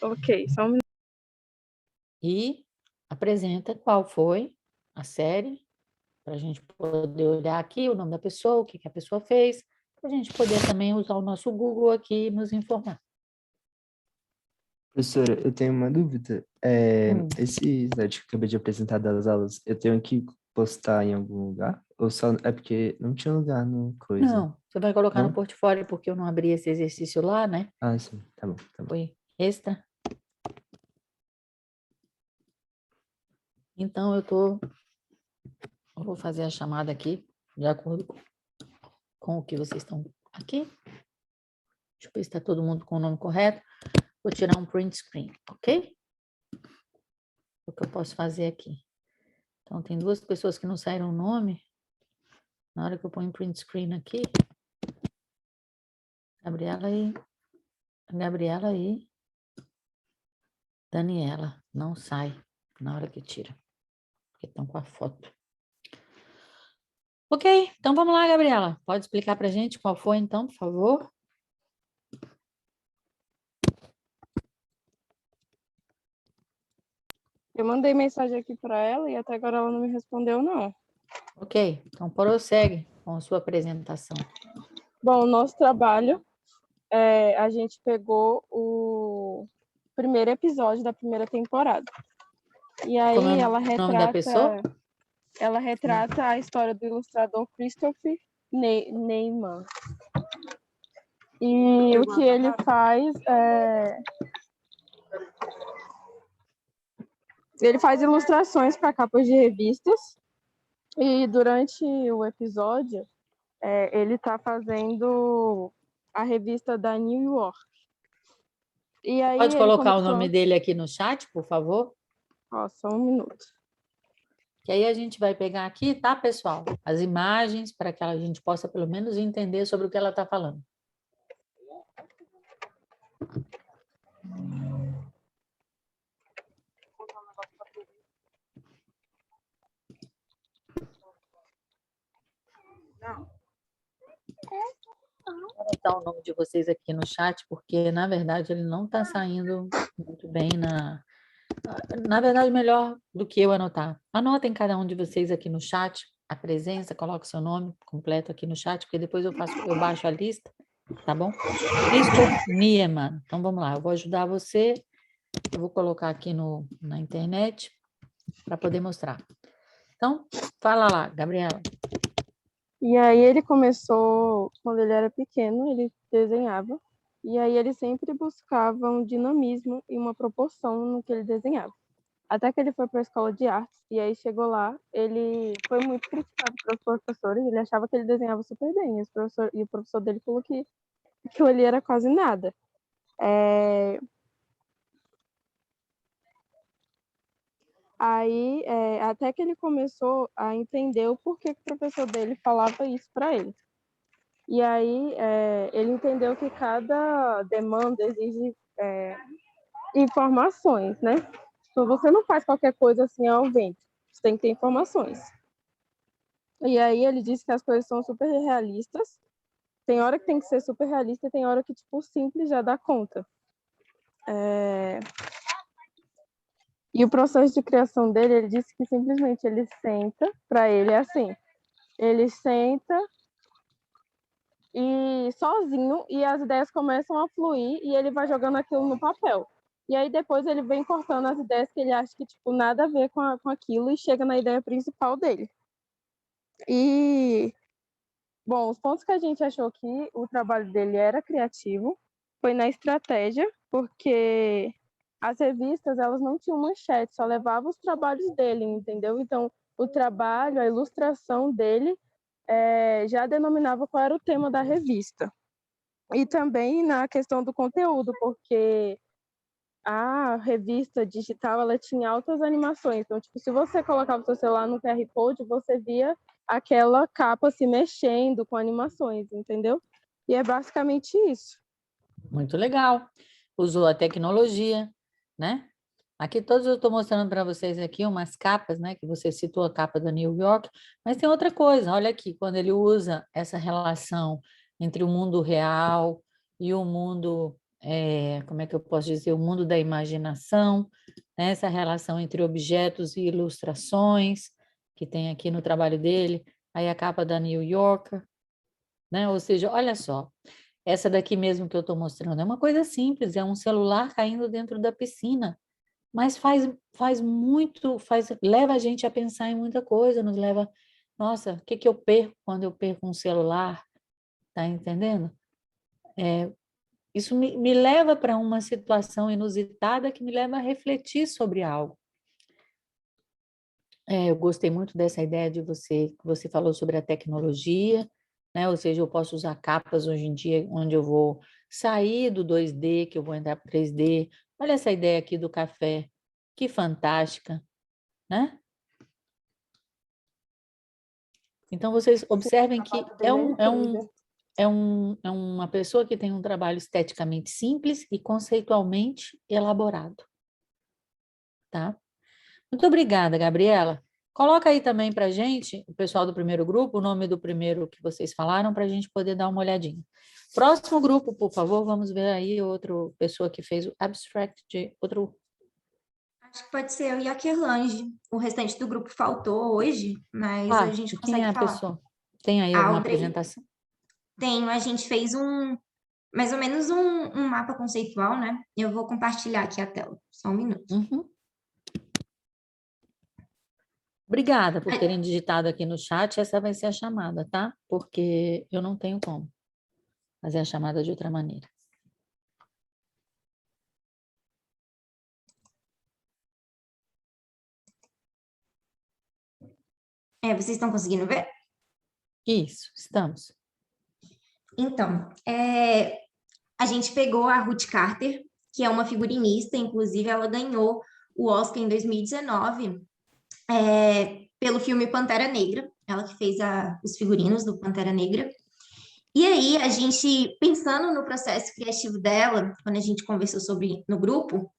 Ok, só um minuto.
E apresenta qual foi a série, para a gente poder olhar aqui o nome da pessoa, o que a pessoa fez, para a gente poder também usar o nosso Google aqui e nos informar.
Professora, eu tenho uma dúvida. Esse slide que eu acabei de apresentar das aulas, eu tenho que postar em algum lugar? Ou só é porque não tinha lugar no coisa?
Não, você vai colocar no
Não?
portfólio, porque eu não abri esse exercício lá, né?
Ah, sim. Tá bom, tá bom.
Foi extra. Então, eu vou fazer a chamada aqui, de acordo com o que vocês estão aqui. Deixa eu ver se está todo mundo com o nome correto. Vou tirar um print screen, ok? O que eu posso fazer aqui. Então, tem duas pessoas que não saíram o nome. Na hora que eu ponho print screen aqui, Gabriela e Daniela não sai na hora que tira, porque estão com a foto. Ok, então vamos lá, Gabriela. Pode explicar para a gente qual foi, então, por favor?
Eu mandei mensagem aqui para ela e até agora ela não me respondeu, não.
Ok, então prossegue com a sua apresentação.
Bom, o nosso trabalho, a gente pegou o primeiro episódio da primeira temporada. E aí
Como é o nome da pessoa?
ela retrata a história do ilustrador Christopher Neyman. E o que ele faz ele faz ilustrações para capas de revistas. E durante o episódio, ele está fazendo a revista da New York. E aí
Pode
ele
colocar o
começou...
nome dele aqui no chat, por favor?
Só um minuto.
Que aí a gente vai pegar aqui, tá, pessoal? As imagens, para que a gente possa pelo menos entender sobre o que ela está falando. Vou anotar o nome de vocês aqui no chat, porque, na verdade, ele não está saindo muito bem Na verdade, melhor do que eu anotar. Anotem cada um de vocês aqui no chat, a presença, coloque seu nome completo aqui no chat, porque depois eu baixo a lista, tá bom? Christoph Niemann. Então, vamos lá, eu vou ajudar você, eu vou colocar aqui na internet para poder mostrar. Então, fala lá, Gabriela.
E aí ele começou, quando ele era pequeno, ele desenhava, e aí ele sempre buscava um dinamismo e uma proporção no que ele desenhava. Até que ele foi para a escola de artes, e aí chegou lá, ele foi muito criticado pelos professores, ele achava que ele desenhava super bem, e o professor dele falou que aquilo ali era quase nada. Aí, até que ele começou a entender o porquê que o professor dele falava isso para ele. E aí, ele entendeu que cada demanda exige informações, né? Então, você não faz qualquer coisa assim ao vento. Você tem que ter informações. E aí, ele disse que as coisas são super realistas. Tem hora que tem que ser super realista e tem hora que, tipo, simples já dá conta. E o processo de criação dele, ele disse que simplesmente ele senta, para ele é assim, ele senta e sozinho, e as ideias começam a fluir, e ele vai jogando aquilo no papel. E aí depois ele vem cortando as ideias que ele acha que, tipo, nada a ver com aquilo, e chega na ideia principal dele. E, bom, os pontos que a gente achou que o trabalho dele era criativo foi na estratégia, porque as revistas, elas não tinham manchete, só levavam os trabalhos dele, entendeu? Então, o trabalho, a ilustração dele já denominava qual era o tema da revista. E também na questão do conteúdo, porque a revista digital, ela tinha altas animações. Então, tipo, se você colocava o seu celular no QR Code, você via aquela capa se mexendo com animações, entendeu? E é basicamente isso.
Muito legal. Usou a tecnologia, né? Aqui todos eu estou mostrando para vocês aqui umas capas, né? Que você citou a capa da New York, mas tem outra coisa, olha aqui, quando ele usa essa relação entre o mundo real e o mundo, como é que eu posso dizer, o mundo da imaginação, né? Essa relação entre objetos e ilustrações, que tem aqui no trabalho dele, aí a capa da New Yorker, né? Ou seja, olha só, essa daqui mesmo que eu estou mostrando é uma coisa simples, é um celular caindo dentro da piscina, mas leva a gente a pensar em muita coisa, nos leva, nossa, o que eu perco quando eu perco um celular? Tá entendendo? Isso me leva para uma situação inusitada que me leva a refletir sobre algo. Eu gostei muito dessa ideia que você falou sobre a tecnologia, né? Ou seja, eu posso usar capas hoje em dia, onde eu vou sair do 2D, que eu vou entrar para 3D. Olha essa ideia aqui do café, que fantástica, né? Então, vocês observem que é uma pessoa que tem um trabalho esteticamente simples e conceitualmente elaborado. Tá? Muito obrigada, Gabriela. Coloca aí também para a gente, o pessoal do primeiro grupo, o nome do primeiro que vocês falaram, para a gente poder dar uma olhadinha. Próximo grupo, por favor, vamos ver aí outra pessoa que fez o abstract de outro...
Acho que pode ser eu e a Kerlange. O restante do grupo faltou hoje, mas a gente consegue
quem é a
falar.
pessoa? Tem aí alguma apresentação?
Tenho, a gente fez mais ou menos um mapa conceitual, né? Eu vou compartilhar aqui a tela, só um minuto.
Uhum. Obrigada por terem digitado aqui no chat, essa vai ser a chamada, tá? Porque eu não tenho como fazer a chamada de outra maneira.
Vocês estão conseguindo ver?
Isso, estamos.
Então, a gente pegou a Ruth Carter, que é uma figurinista, inclusive ela ganhou o Oscar em 2019 pelo filme Pantera Negra, ela que fez os figurinos do Pantera Negra. E aí, a gente, pensando no processo criativo dela, quando a gente conversou sobre no grupo,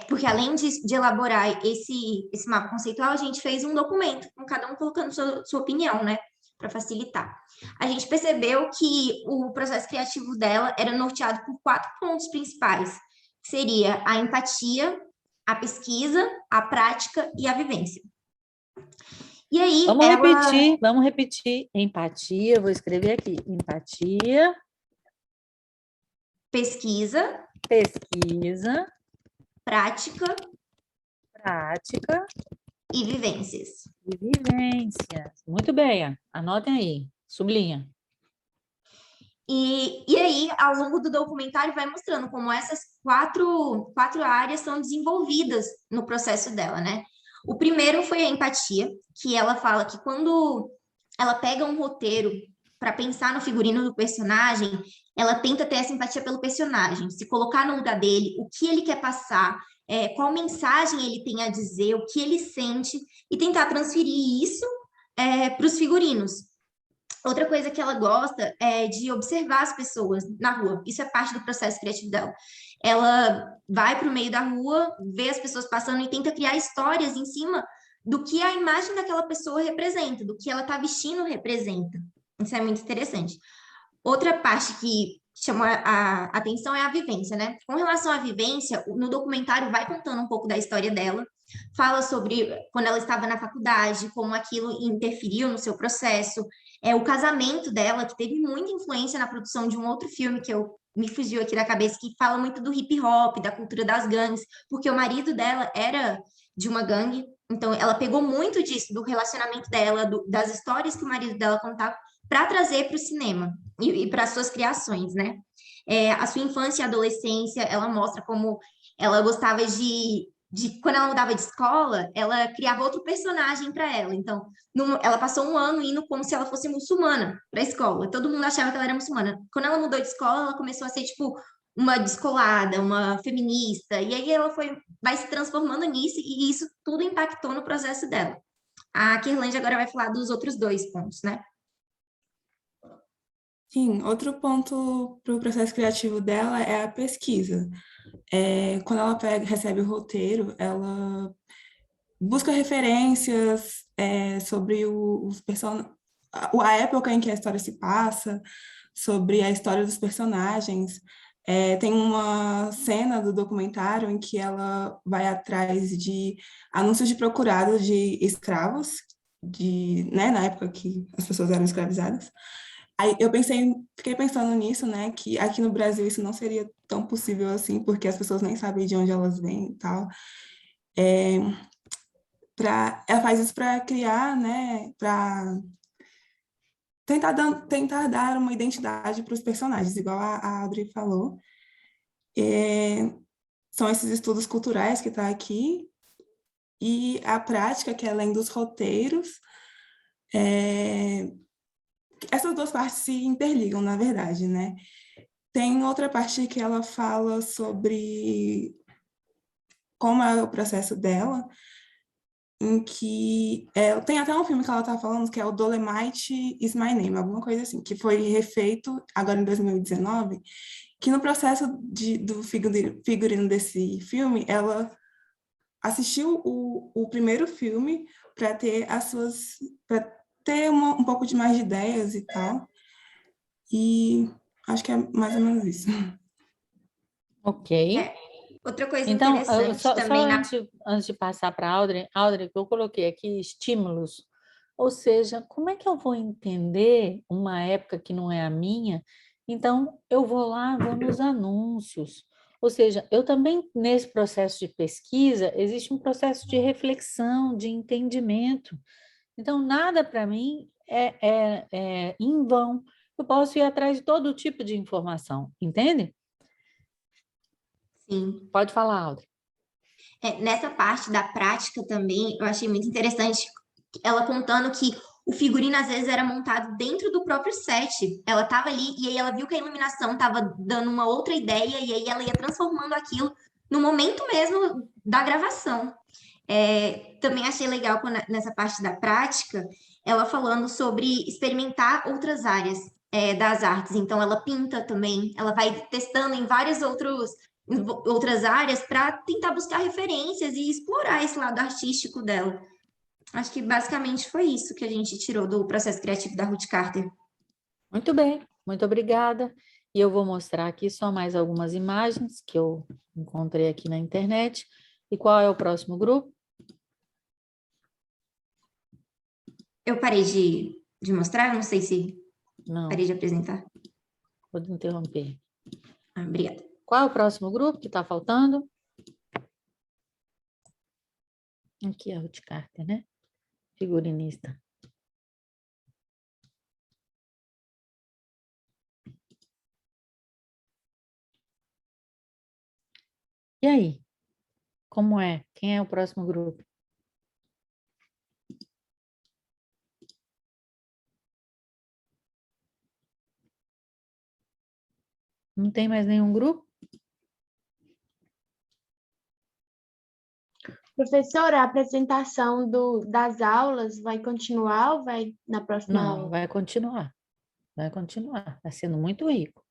porque além de elaborar esse mapa conceitual, a gente fez um documento, com cada um colocando sua opinião, né? para facilitar. A gente percebeu que o processo criativo dela era norteado por 4 pontos principais, que seria a empatia, a pesquisa, a prática e a vivência. E aí,
vamos repetir. Empatia, vou escrever aqui. Empatia.
Pesquisa. Prática. E vivências.
Muito bem, anotem aí, sublinha.
E aí, ao longo do documentário, vai mostrando como essas quatro áreas são desenvolvidas no processo dela, né? O primeiro foi a empatia, que ela fala que quando ela pega um roteiro para pensar no figurino do personagem, ela tenta ter essa empatia pelo personagem, se colocar no lugar dele, o que ele quer passar, qual mensagem ele tem a dizer, o que ele sente, e tentar transferir isso para os figurinos. Outra coisa que ela gosta é de observar as pessoas na rua. Isso é parte do processo criativo dela. Ela vai para o meio da rua, vê as pessoas passando e tenta criar histórias em cima do que a imagem daquela pessoa representa, do que ela está vestindo representa. Isso é muito interessante. Outra parte que chama a atenção é a vivência, né? Com relação à vivência, no documentário vai contando um pouco da história dela, fala sobre quando ela estava na faculdade, como aquilo interferiu no seu processo, o casamento dela, que teve muita influência na produção de um outro filme que me fugiu aqui da cabeça, que fala muito do hip hop, da cultura das gangues, porque o marido dela era de uma gangue, então ela pegou muito disso, do relacionamento dela, das histórias que o marido dela contava, para trazer para o cinema e para suas criações, né? A sua infância e adolescência, ela mostra como ela gostava quando ela mudava de escola, ela criava outro personagem para ela. Então, ela passou um ano indo como se ela fosse muçulmana para a escola. Todo mundo achava que ela era muçulmana. Quando ela mudou de escola, ela começou a ser, tipo, uma descolada, uma feminista. E aí ela vai se transformando nisso, e isso tudo impactou no processo dela. A Kirlande agora vai falar dos outros 2 pontos, né?
Sim, outro ponto para o processo criativo dela é a pesquisa. Quando ela recebe o roteiro, ela busca referências sobre os personagens, a época em que a história se passa, sobre a história dos personagens. Tem uma cena do documentário em que ela vai atrás de anúncios de procurados de escravos, né, na época que as pessoas eram escravizadas. Aí fiquei pensando nisso, né, que aqui no Brasil isso não seria tão possível assim, porque as pessoas nem sabem de onde elas vêm e tal. Ela faz isso para criar, né, para tentar dar uma identidade para os personagens, igual a Audrey falou. São esses estudos culturais que está aqui, e a prática, que é além dos roteiros, essas 2 partes se interligam, na verdade, né? Tem outra parte que ela fala sobre como é o processo dela, em que tem até um filme que ela está falando, que é o Dolemite Is My Name, alguma coisa assim, que foi refeito agora em 2019, que no processo do figurino desse filme, ela assistiu o primeiro filme para ter um pouco de mais de ideias e tal. E acho que é mais ou menos isso.
Ok.
Outra coisa
então,
interessante
só
também...
antes de passar para a Audrey, eu coloquei aqui estímulos. Ou seja, como é que eu vou entender uma época que não é a minha? Então, eu vou nos anúncios. Ou seja, eu também, nesse processo de pesquisa, existe um processo de reflexão, de entendimento. Então, nada para mim é em vão. Eu posso ir atrás de todo tipo de informação, entende?
Sim.
Pode falar, Audrey.
Nessa parte da prática também, eu achei muito interessante ela contando que o figurino às vezes era montado dentro do próprio set. Ela estava ali e aí ela viu que a iluminação estava dando uma outra ideia, e aí ela ia transformando aquilo no momento mesmo da gravação. Também achei legal nessa parte da prática, ela falando sobre experimentar outras áreas das artes. Então ela pinta também, ela vai testando em várias outras áreas para tentar buscar referências e explorar esse lado artístico dela. Acho que basicamente foi isso que a gente tirou do processo criativo da Ruth Carter.
Muito bem, muito obrigada. E eu vou mostrar aqui só mais algumas imagens que eu encontrei aqui na internet. E qual é o próximo grupo?
Eu parei de mostrar, não sei se
Não,
parei de apresentar.
vou interromper.
Obrigada.
Qual é o próximo grupo que está faltando? Aqui é a Ruth Carter, né? Figurinista. E aí? Como é? Quem é o próximo grupo? Não tem mais nenhum grupo?
Professora, a apresentação das aulas vai continuar ou vai na próxima
Não,
aula?
vai continuar. Vai continuar. Está sendo muito rico.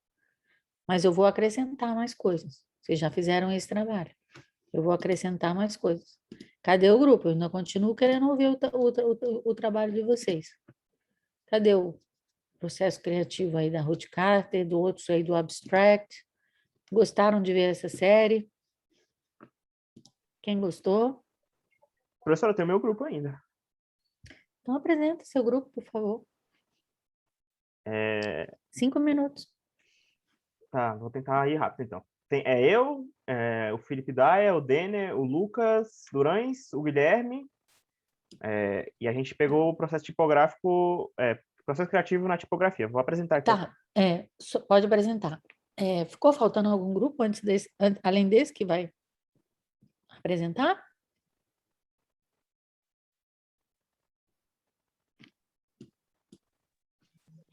Mas eu vou acrescentar mais coisas. Vocês já fizeram esse trabalho. Eu vou acrescentar mais coisas. Cadê o grupo? Eu ainda continuo querendo ouvir o trabalho de vocês. Cadê o processo criativo aí da Ruth Carter, do outro aí do Abstract? Gostaram de ver essa série? Quem gostou?
Professora, eu tenho meu grupo ainda.
Então apresenta seu grupo, por favor. 5 minutos.
Tá, vou tentar ir rápido, então. Eu, o Felipe Daia, o Denner, o Lucas Durães, o Guilherme, e a gente pegou o processo tipográfico, processo criativo na tipografia. Vou apresentar aqui.
Tá, pode apresentar. Ficou faltando algum grupo além desse que vai apresentar?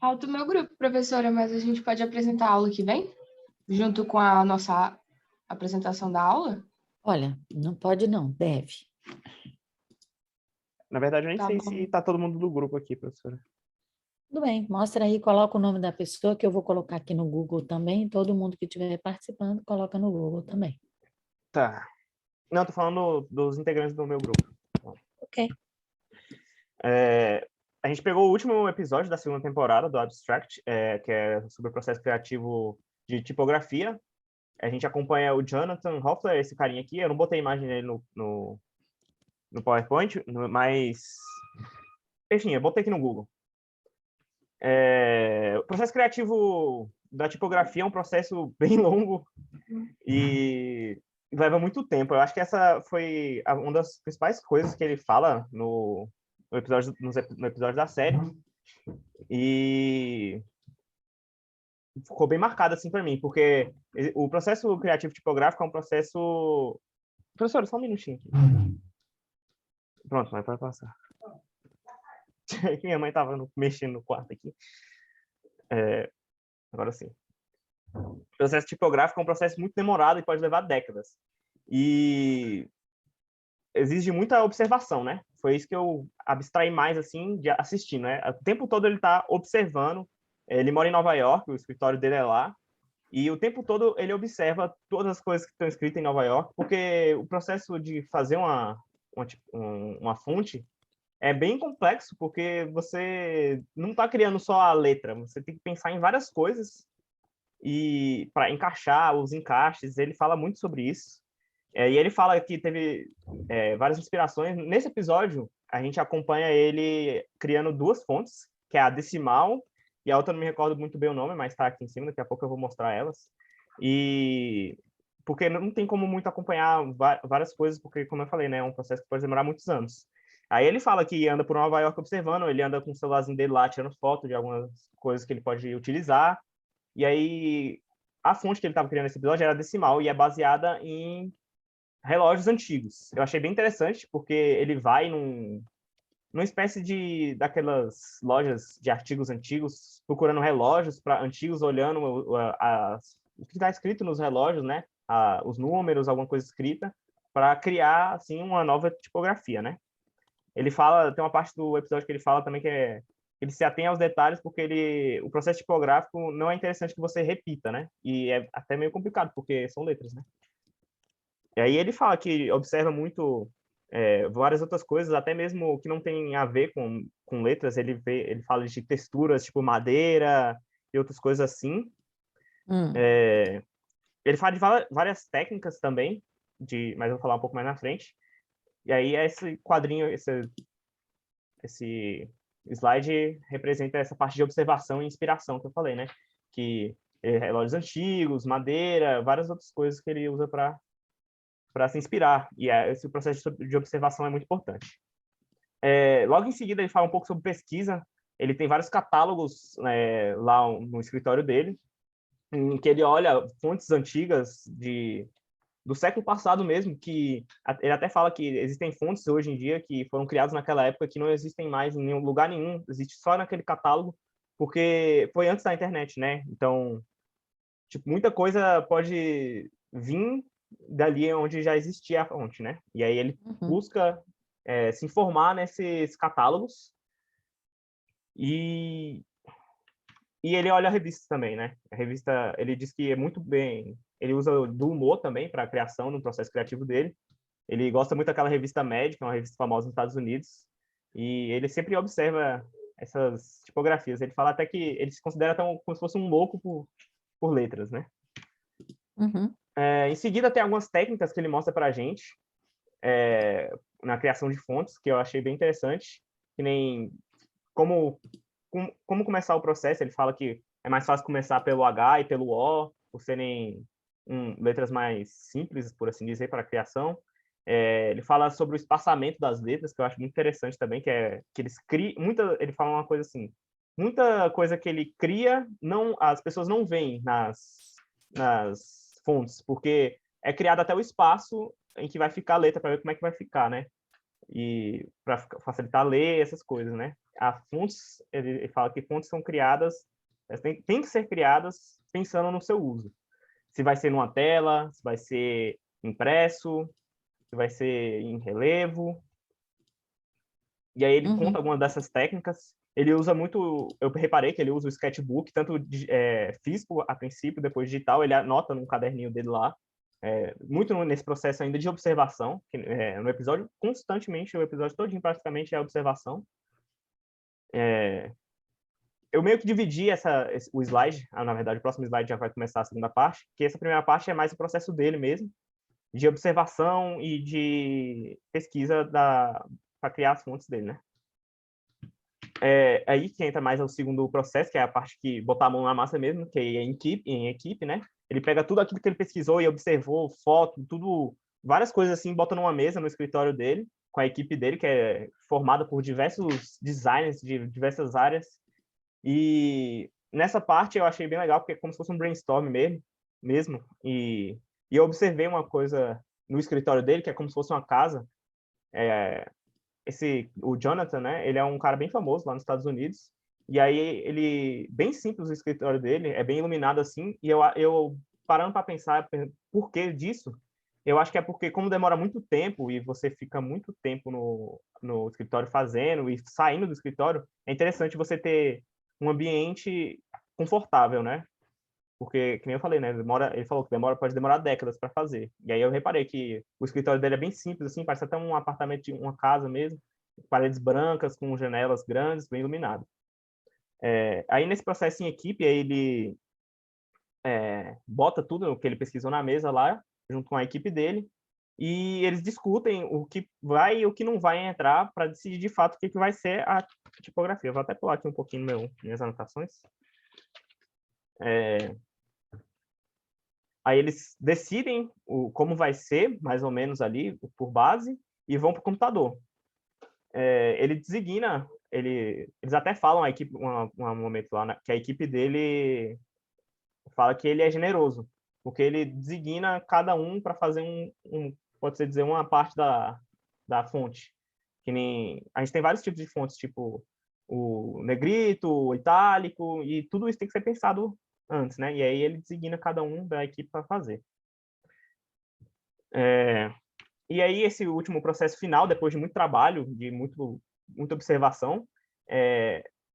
Falta o meu grupo, professora, mas a gente pode apresentar a aula que vem? Junto com a nossa apresentação da aula?
Olha, não pode não, deve.
Na verdade, eu nem
Tá
sei
bom.
se tá todo mundo do grupo aqui, professora.
Tudo bem, mostra aí, coloca o nome da pessoa, que eu vou colocar aqui no Google também. Todo mundo que estiver participando, coloca no Google também.
Tá. Não, tô falando dos integrantes do meu grupo.
Ok.
A gente pegou o último episódio da segunda temporada do Abstract, que é sobre o processo criativo de tipografia. A gente acompanha o Jonathan Hoffler, esse carinha aqui. Eu não botei a imagem dele no PowerPoint, mas... Enfim, eu botei aqui no Google. O processo criativo da tipografia é um processo bem longo e leva muito tempo. Eu acho que essa foi uma das principais coisas que ele fala no episódio da série. E ficou bem marcado assim para mim, porque o processo criativo tipográfico é um processo... Professor, só um minutinho aqui. Pronto, mas pode passar. Minha mãe estava mexendo no quarto aqui. Agora sim. O processo tipográfico é um processo muito demorado e pode levar décadas. E exige muita observação, né? Foi isso que eu abstraí mais, assim, de assistir, né? O tempo todo ele está observando. Ele mora em Nova York, o escritório dele é lá. E o tempo todo ele observa todas as coisas que estão escritas em Nova York, porque o processo de fazer uma fonte é bem complexo, porque você não está criando só a letra, você tem que pensar em várias coisas e para encaixar os encaixes. Ele fala muito sobre isso. E ele fala que teve várias inspirações. Nesse episódio, a gente acompanha ele criando duas fontes, que é a Decimal, e a outra não me recordo muito bem o nome, mas está aqui em cima, daqui a pouco eu vou mostrar elas. E porque não tem como muito acompanhar várias coisas, porque, como eu falei, né, é um processo que pode demorar muitos anos. Aí ele fala que anda por Nova York observando, ele anda com o celularzinho dele lá, tirando foto de algumas coisas que ele pode utilizar. E aí, a fonte que ele estava criando nesse episódio era Decimal, e é baseada em relógios antigos. Eu achei bem interessante, porque ele vai numa espécie daquelas lojas de artigos antigos, procurando relógios antigos, olhando o que está escrito nos relógios, né? Os números, alguma coisa escrita, para criar, assim, uma nova tipografia, né? Ele fala, tem uma parte do episódio que ele fala também que ele se atém aos detalhes, porque o processo tipográfico não é interessante que você repita, né? E é até meio complicado, porque são letras, né? E aí ele fala que observa muito várias outras coisas, até mesmo que não tem a ver com letras, ele fala de texturas, tipo madeira e outras coisas assim. Ele fala de várias técnicas também, mas eu vou falar um pouco mais na frente. E aí esse quadrinho, esse slide representa essa parte de observação e inspiração que eu falei, né? Que relógios antigos, madeira, várias outras coisas que ele usa para se inspirar. E esse processo de observação é muito importante. Logo em seguida, ele fala um pouco sobre pesquisa. Ele tem vários catálogos lá no escritório dele, em que ele olha fontes antigas do século passado mesmo, que ele até fala que existem fontes hoje em dia que foram criadas naquela época que não existem mais em lugar nenhum, existe só naquele catálogo, porque foi antes da internet, né? Então, tipo, muita coisa pode vir dali onde já existia a fonte, né? E aí ele busca se informar nesses catálogos e ele olha a revista também, né? A revista, ele diz que é muito bem... Ele usa do humor também para a criação, no processo criativo dele. Ele gosta muito daquela revista Mad, que é uma revista famosa nos Estados Unidos. E ele sempre observa essas tipografias. Ele fala até que ele se considera como se fosse um louco por letras, né? Em seguida, tem algumas técnicas que ele mostra para a gente na criação de fontes, que eu achei bem interessante. Que nem como começar o processo. Ele fala que é mais fácil começar pelo H e pelo O, por serem letras mais simples, por assim dizer, para a criação. Ele fala sobre o espaçamento das letras, que eu acho muito interessante também, que eles criam... Ele fala uma coisa assim, muita coisa que ele cria, as pessoas não veem nas fontes, porque é criado até o espaço em que vai ficar a letra, para ver como é que vai ficar, né? E para facilitar ler essas coisas, né? Fontes, ele fala que fontes são criadas, tem que ser criadas pensando no seu uso. Se vai ser numa tela, se vai ser impresso, se vai ser em relevo. E aí ele conta algumas dessas técnicas. Ele usa muito, eu reparei que ele usa o sketchbook, tanto físico a princípio, depois digital, ele anota num caderninho dele lá, muito nesse processo ainda de observação, que, no episódio, constantemente, o episódio todinho praticamente é observação. Eu meio que dividi o slide, na verdade, o próximo slide já vai começar a segunda parte, que essa primeira parte é mais o processo dele mesmo, de observação e de pesquisa para criar as fontes dele, né? Aí que entra mais o segundo processo, que é a parte que botar a mão na massa mesmo, que é em equipe, né? Ele pega tudo aquilo que ele pesquisou e observou, foto, tudo, várias coisas assim, bota numa mesa no escritório dele, com a equipe dele, que é formada por diversos designers de diversas áreas. E nessa parte eu achei bem legal, porque é como se fosse um brainstorm mesmo. E eu observei uma coisa no escritório dele, que é como se fosse uma casa. O Jonathan, né? Ele é um cara bem famoso lá nos Estados Unidos. E aí ele, bem simples o escritório dele, é bem iluminado assim. E eu parando para pensar por que disso, eu acho que é porque como demora muito tempo e você fica muito tempo no escritório fazendo e saindo do escritório, é interessante você ter um ambiente confortável, né? Porque, que nem eu falei, né? Ele falou que pode demorar décadas para fazer. E aí eu reparei que o escritório dele é bem simples, assim, parece até um apartamento de uma casa mesmo, paredes brancas, com janelas grandes, bem iluminado. Aí nesse processo em equipe, aí ele bota tudo o que ele pesquisou na mesa lá, junto com a equipe dele, e eles discutem o que vai e o que não vai entrar para decidir de fato o que vai ser a tipografia. Eu vou até pular aqui um pouquinho minhas anotações. Aí eles decidem como vai ser, mais ou menos ali, por base, e vão para o computador. Ele designa, eles até falam, a equipe, um momento lá, né, que a equipe dele fala que ele é generoso, porque ele designa cada um para fazer pode-se dizer, uma parte da fonte. Que nem, a gente tem vários tipos de fontes, tipo o negrito, o itálico, e tudo isso tem que ser pensado antes, né? E aí ele designa cada um da equipe para fazer. E aí esse último processo final, depois de muito trabalho, de muita observação,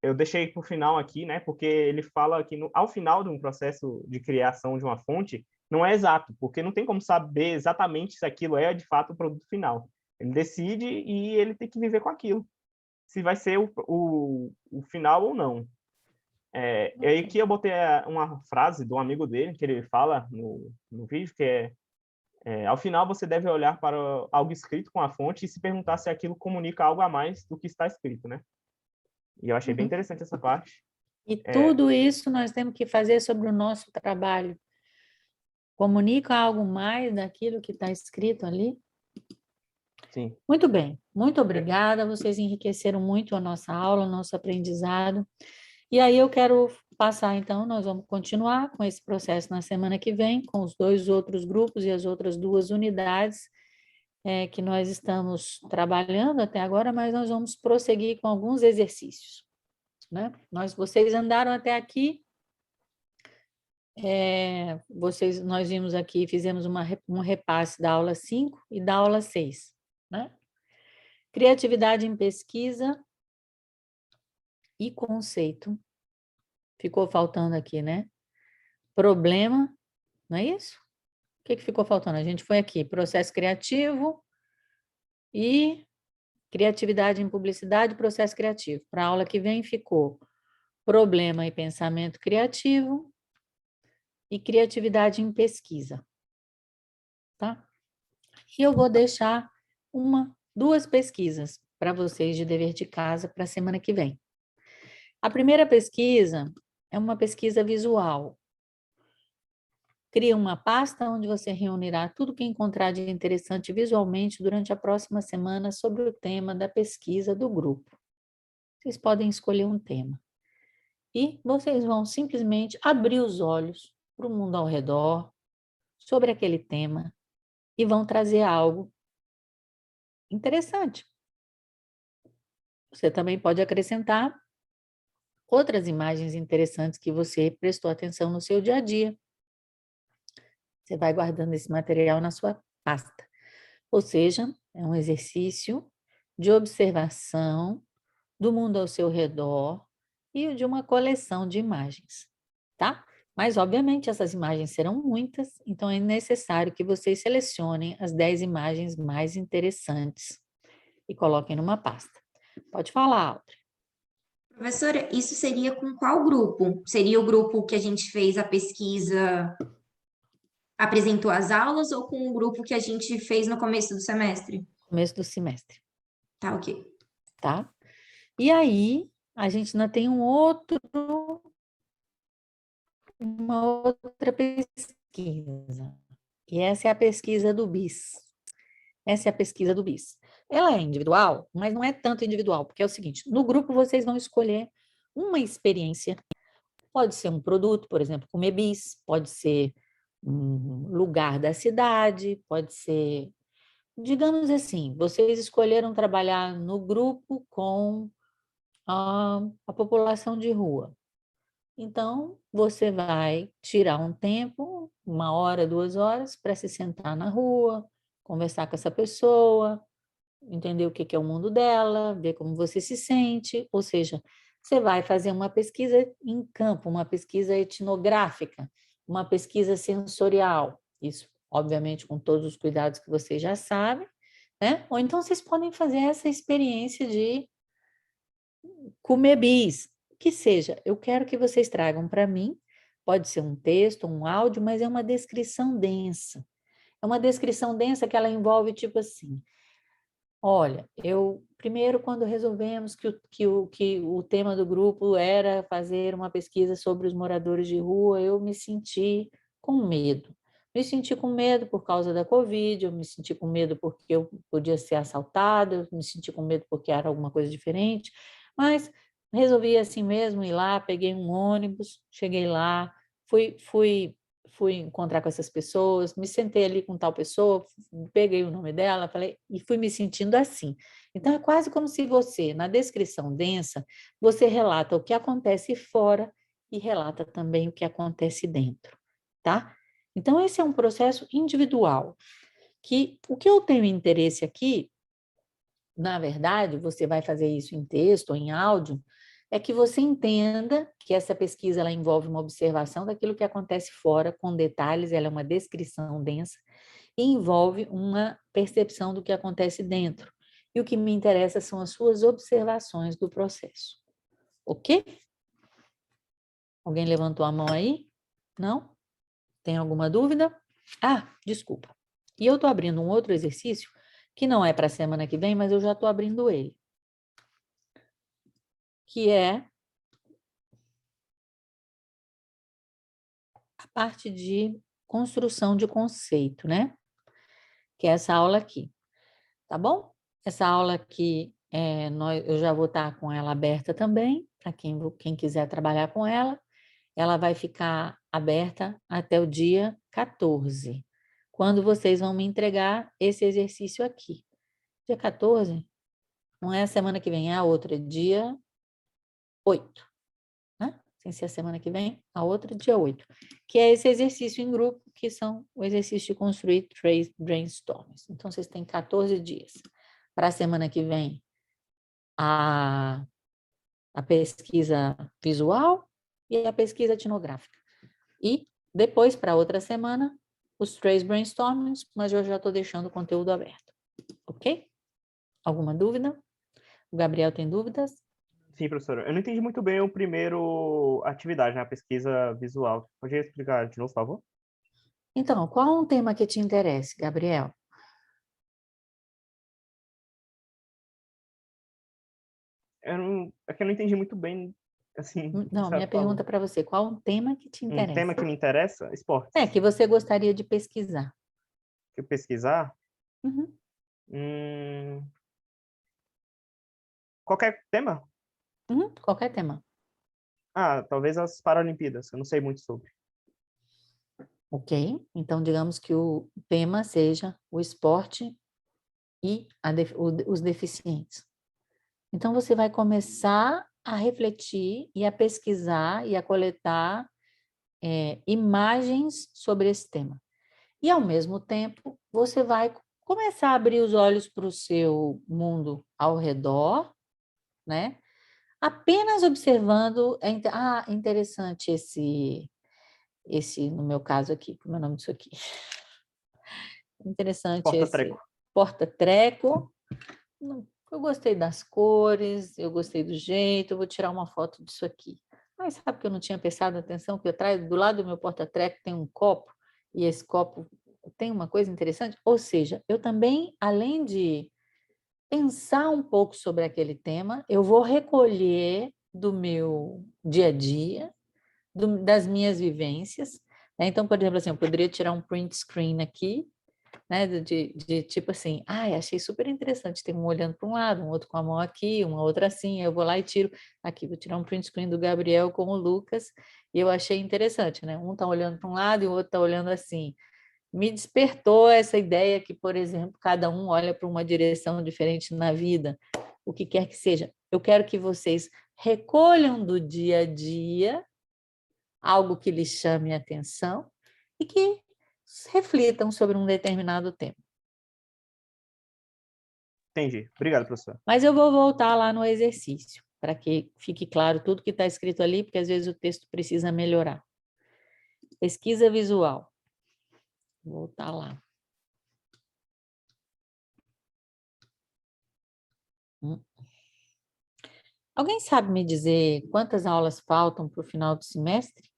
eu deixei para o final aqui, né? Porque ele fala que ao final de um processo de criação de uma fonte, não é exato, porque não tem como saber exatamente se aquilo é de fato o produto final. Ele decide e ele tem que viver com aquilo, se vai ser o final ou não. E aí aqui eu botei uma frase de um amigo dele, que ele fala no vídeo, que ao final você deve olhar para algo escrito com a fonte e se perguntar se aquilo comunica algo a mais do que está escrito, né? E eu achei bem interessante essa parte.
E tudo isso nós temos que fazer sobre o nosso trabalho. Comunica algo mais daquilo que está escrito ali?
Sim.
Muito bem, muito obrigada. Vocês enriqueceram muito a nossa aula, o nosso aprendizado. E aí eu quero passar, então, nós vamos continuar com esse processo na semana que vem, com os 2 outros grupos e as outras 2 unidades que nós estamos trabalhando até agora, mas nós vamos prosseguir com alguns exercícios, né? Vocês andaram até aqui, nós vimos aqui, fizemos um repasse da aula 5 e da aula 6, né? Criatividade em pesquisa e conceito. Ficou faltando aqui, né? Problema, não é isso? O que ficou faltando? A gente foi aqui, processo criativo e criatividade em publicidade e processo criativo. Para a aula que vem ficou problema e pensamento criativo e criatividade em pesquisa, tá? E eu vou deixar 2 pesquisas para vocês de dever de casa para a semana que vem. A primeira pesquisa é uma pesquisa visual. Cria uma pasta onde você reunirá tudo que encontrar de interessante visualmente durante a próxima semana sobre o tema da pesquisa do grupo. Vocês podem escolher um tema. E vocês vão simplesmente abrir os olhos para o mundo ao redor, sobre aquele tema, e vão trazer algo interessante. Você também pode acrescentar outras imagens interessantes que você prestou atenção no seu dia a dia. Você vai guardando esse material na sua pasta. Ou seja, é um exercício de observação do mundo ao seu redor e de uma coleção de imagens, tá? Mas, obviamente, essas imagens serão muitas, então é necessário que vocês selecionem as 10 imagens mais interessantes e coloquem numa pasta. Pode falar, Audrey.
Professora, isso seria com qual grupo? Seria o grupo que a gente fez a pesquisa, apresentou as aulas, ou com o grupo que a gente fez no começo do semestre?
Começo do semestre.
Tá, ok.
Tá? E aí, a gente ainda tem uma outra pesquisa. E essa é a pesquisa do BIS. Essa é a pesquisa do BIS. Ela é individual, mas não é tanto individual, porque é o seguinte, no grupo vocês vão escolher uma experiência. Pode ser um produto, por exemplo, comer bis, pode ser um lugar da cidade, pode ser, digamos assim, vocês escolheram trabalhar no grupo com a população de rua. Então, você vai tirar um tempo, 1 hora, 2 horas, para se sentar na rua, conversar com essa pessoa, entender o que é o mundo dela, ver como você se sente, ou seja, você vai fazer uma pesquisa em campo, uma pesquisa etnográfica, uma pesquisa sensorial, isso, obviamente, com todos os cuidados que vocês já sabem, né? Ou então vocês podem fazer essa experiência de comer bis, que seja, eu quero que vocês tragam para mim, pode ser um texto, um áudio, mas é uma descrição densa. É uma descrição densa que ela envolve, tipo assim, olha, primeiro, quando resolvemos que o tema do grupo era fazer uma pesquisa sobre os moradores de rua, eu me senti com medo. Me senti com medo por causa da Covid, eu me senti com medo porque eu podia ser assaltada, eu me senti com medo porque era alguma coisa diferente, mas resolvi assim mesmo ir lá, peguei um ônibus, cheguei lá, fui encontrar com essas pessoas, me sentei ali com tal pessoa, peguei o nome dela, falei, e fui me sentindo assim. Então, é quase como se você, na descrição densa, você relata o que acontece fora e relata também o que acontece dentro, tá? Então, esse é um processo individual, que o que eu tenho interesse aqui, na verdade, você vai fazer isso em texto ou em áudio, é que você entenda que essa pesquisa ela envolve uma observação daquilo que acontece fora, com detalhes, ela é uma descrição densa, e envolve uma percepção do que acontece dentro. E o que me interessa são as suas observações do processo. Ok? Alguém levantou a mão aí? Não? Tem alguma dúvida? Ah, desculpa. E eu estou abrindo um outro exercício, que não é para a semana que vem, mas eu já estou abrindo ele. Que é a parte de construção de conceito, né? Que é essa aula aqui. Tá bom? Essa aula aqui, eu já vou estar com ela aberta também, para quem quiser trabalhar com ela. Ela vai ficar aberta até o dia 14, quando vocês vão me entregar esse exercício aqui. Dia 14? Não é a semana que vem, é a outra, é dia 8. Né? Sem ser a semana que vem, a outra, dia 8. Que é esse exercício em grupo, que são o exercício de construir três brainstorms. Então, vocês têm 14 dias. Para a semana que vem, a pesquisa visual e a pesquisa etnográfica. E depois, para outra semana, os 3 brainstormings, mas eu já estou deixando o conteúdo aberto. Ok? Alguma dúvida? O Gabriel tem dúvidas?
Sim, professora. Eu não entendi muito bem o primeiro atividade, né? A pesquisa visual. Pode explicar de novo, por favor?
Então, qual é um tema que te interessa, Gabriel?
É que eu não entendi muito bem, assim, o que
Não,
você
minha
falou.
pergunta para você, qual é um tema que te
Um
interessa?
tema que me interessa? Esportes.
Que você gostaria de pesquisar.
Que eu pesquisar?
Uhum.
Qualquer tema?
Qualquer tema.
Talvez as Paralimpíadas, eu não sei muito sobre.
Ok, então digamos que o tema seja o esporte e os deficientes. Então você vai começar a refletir e a pesquisar e a coletar imagens sobre esse tema. E ao mesmo tempo você vai começar a abrir os olhos para o seu mundo ao redor, né? Apenas observando, interessante esse, no meu caso aqui, como é o nome disso aqui? Interessante esse porta-treco. Eu gostei das cores, eu gostei do jeito, eu vou tirar uma foto disso aqui. Mas sabe que eu não tinha prestado atenção que atrás, do lado do meu porta-treco tem um copo, e esse copo tem uma coisa interessante? Ou seja, eu também, além de pensar um pouco sobre aquele tema, eu vou recolher do meu dia a dia, das minhas vivências, né? Então, por exemplo, assim, eu poderia tirar um print screen aqui, né? De tipo assim, achei super interessante, tem um olhando para um lado, um outro com a mão aqui, uma outra assim, eu vou lá e tiro, aqui, vou tirar um print screen do Gabriel com o Lucas, e eu achei interessante, né? Um está olhando para um lado e o outro está olhando assim. Me despertou essa ideia que, por exemplo, cada um olha para uma direção diferente na vida, o que quer que seja. Eu quero que vocês recolham do dia a dia algo que lhes chame a atenção e que reflitam sobre um determinado tema.
Entendi. Obrigado, professor.
Mas eu vou voltar lá no exercício, para que fique claro tudo que está escrito ali, porque às vezes o texto precisa melhorar. Pesquisa visual. Vou voltar lá. Alguém sabe me dizer quantas aulas faltam para o final do semestre?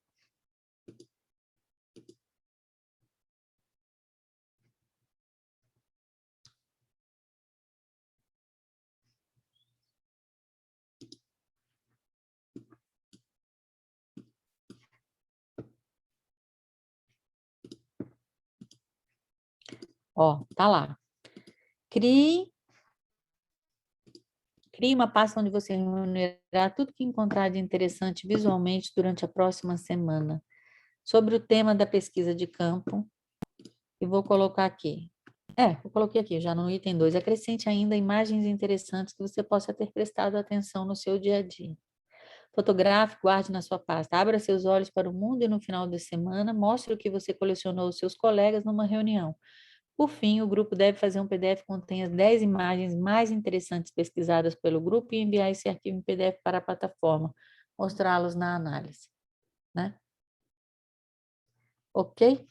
Tá lá. Crie uma pasta onde você reunirá tudo que encontrar de interessante visualmente durante a próxima semana, sobre o tema da pesquisa de campo. E vou colocar aqui. Eu coloquei aqui, já no item 2. Acrescente ainda imagens interessantes que você possa ter prestado atenção no seu dia a dia. Fotografe, guarde na sua pasta. Abra seus olhos para o mundo e no final da semana, mostre o que você colecionou aos seus colegas numa reunião. Por fim, o grupo deve fazer um PDF que contenha as 10 imagens mais interessantes pesquisadas pelo grupo e enviar esse arquivo em PDF para a plataforma, mostrá-los na análise. Né? Ok?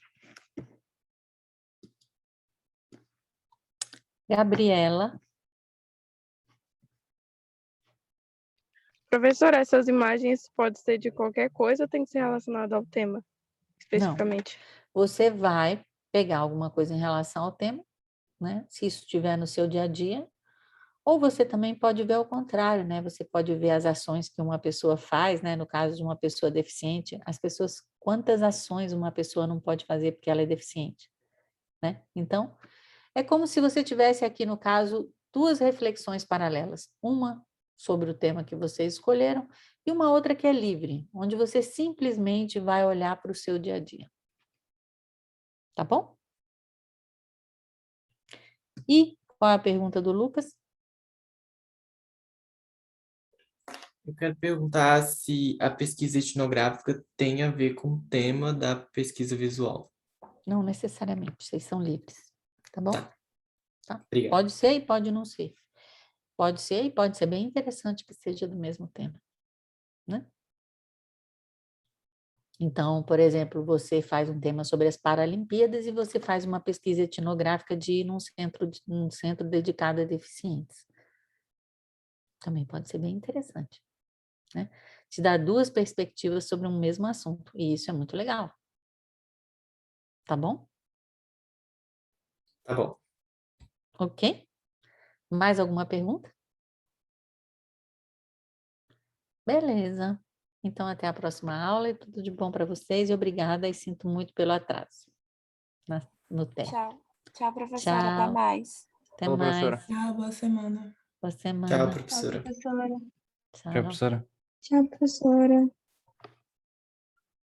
Gabriela.
Professora, essas imagens podem ser de qualquer coisa ou tem que ser relacionado ao tema, especificamente?
Não. Você vai pegar alguma coisa em relação ao tema, né? Se isso estiver no seu dia a dia, ou você também pode ver ao contrário, né? Você pode ver as ações que uma pessoa faz, né? No caso de uma pessoa deficiente, quantas ações uma pessoa não pode fazer porque ela é deficiente, né? Então, é como se você tivesse aqui, no caso, duas reflexões paralelas. Uma sobre o tema que vocês escolheram e uma outra que é livre, onde você simplesmente vai olhar para o seu dia a dia. Tá bom? E qual é a pergunta do Lucas?
Eu quero perguntar se a pesquisa etnográfica tem a ver com o tema da pesquisa visual.
Não necessariamente, vocês são livres. Tá bom? Tá.
Obrigado.
Pode ser e pode não ser. Pode ser e pode ser bem interessante que seja do mesmo tema, né? Então, por exemplo, você faz um tema sobre as Paralimpíadas e você faz uma pesquisa etnográfica de ir num centro dedicado a deficientes. Também pode ser bem interessante, né? Te dá duas perspectivas sobre um mesmo assunto, e isso é muito legal. Tá bom?
Tá bom.
Ok? Mais alguma pergunta? Beleza. Então, até a próxima aula e tudo de bom para vocês. E obrigada e sinto muito pelo atraso no teste.
Tchau. Tchau, professora. Até
Tchau.
mais.
Até
Falou,
mais.
professora.
Tchau, boa semana.
Boa
Tchau,
semana.
professora.
Professora.
Tchau.
Tchau, professora.
Tchau, professora.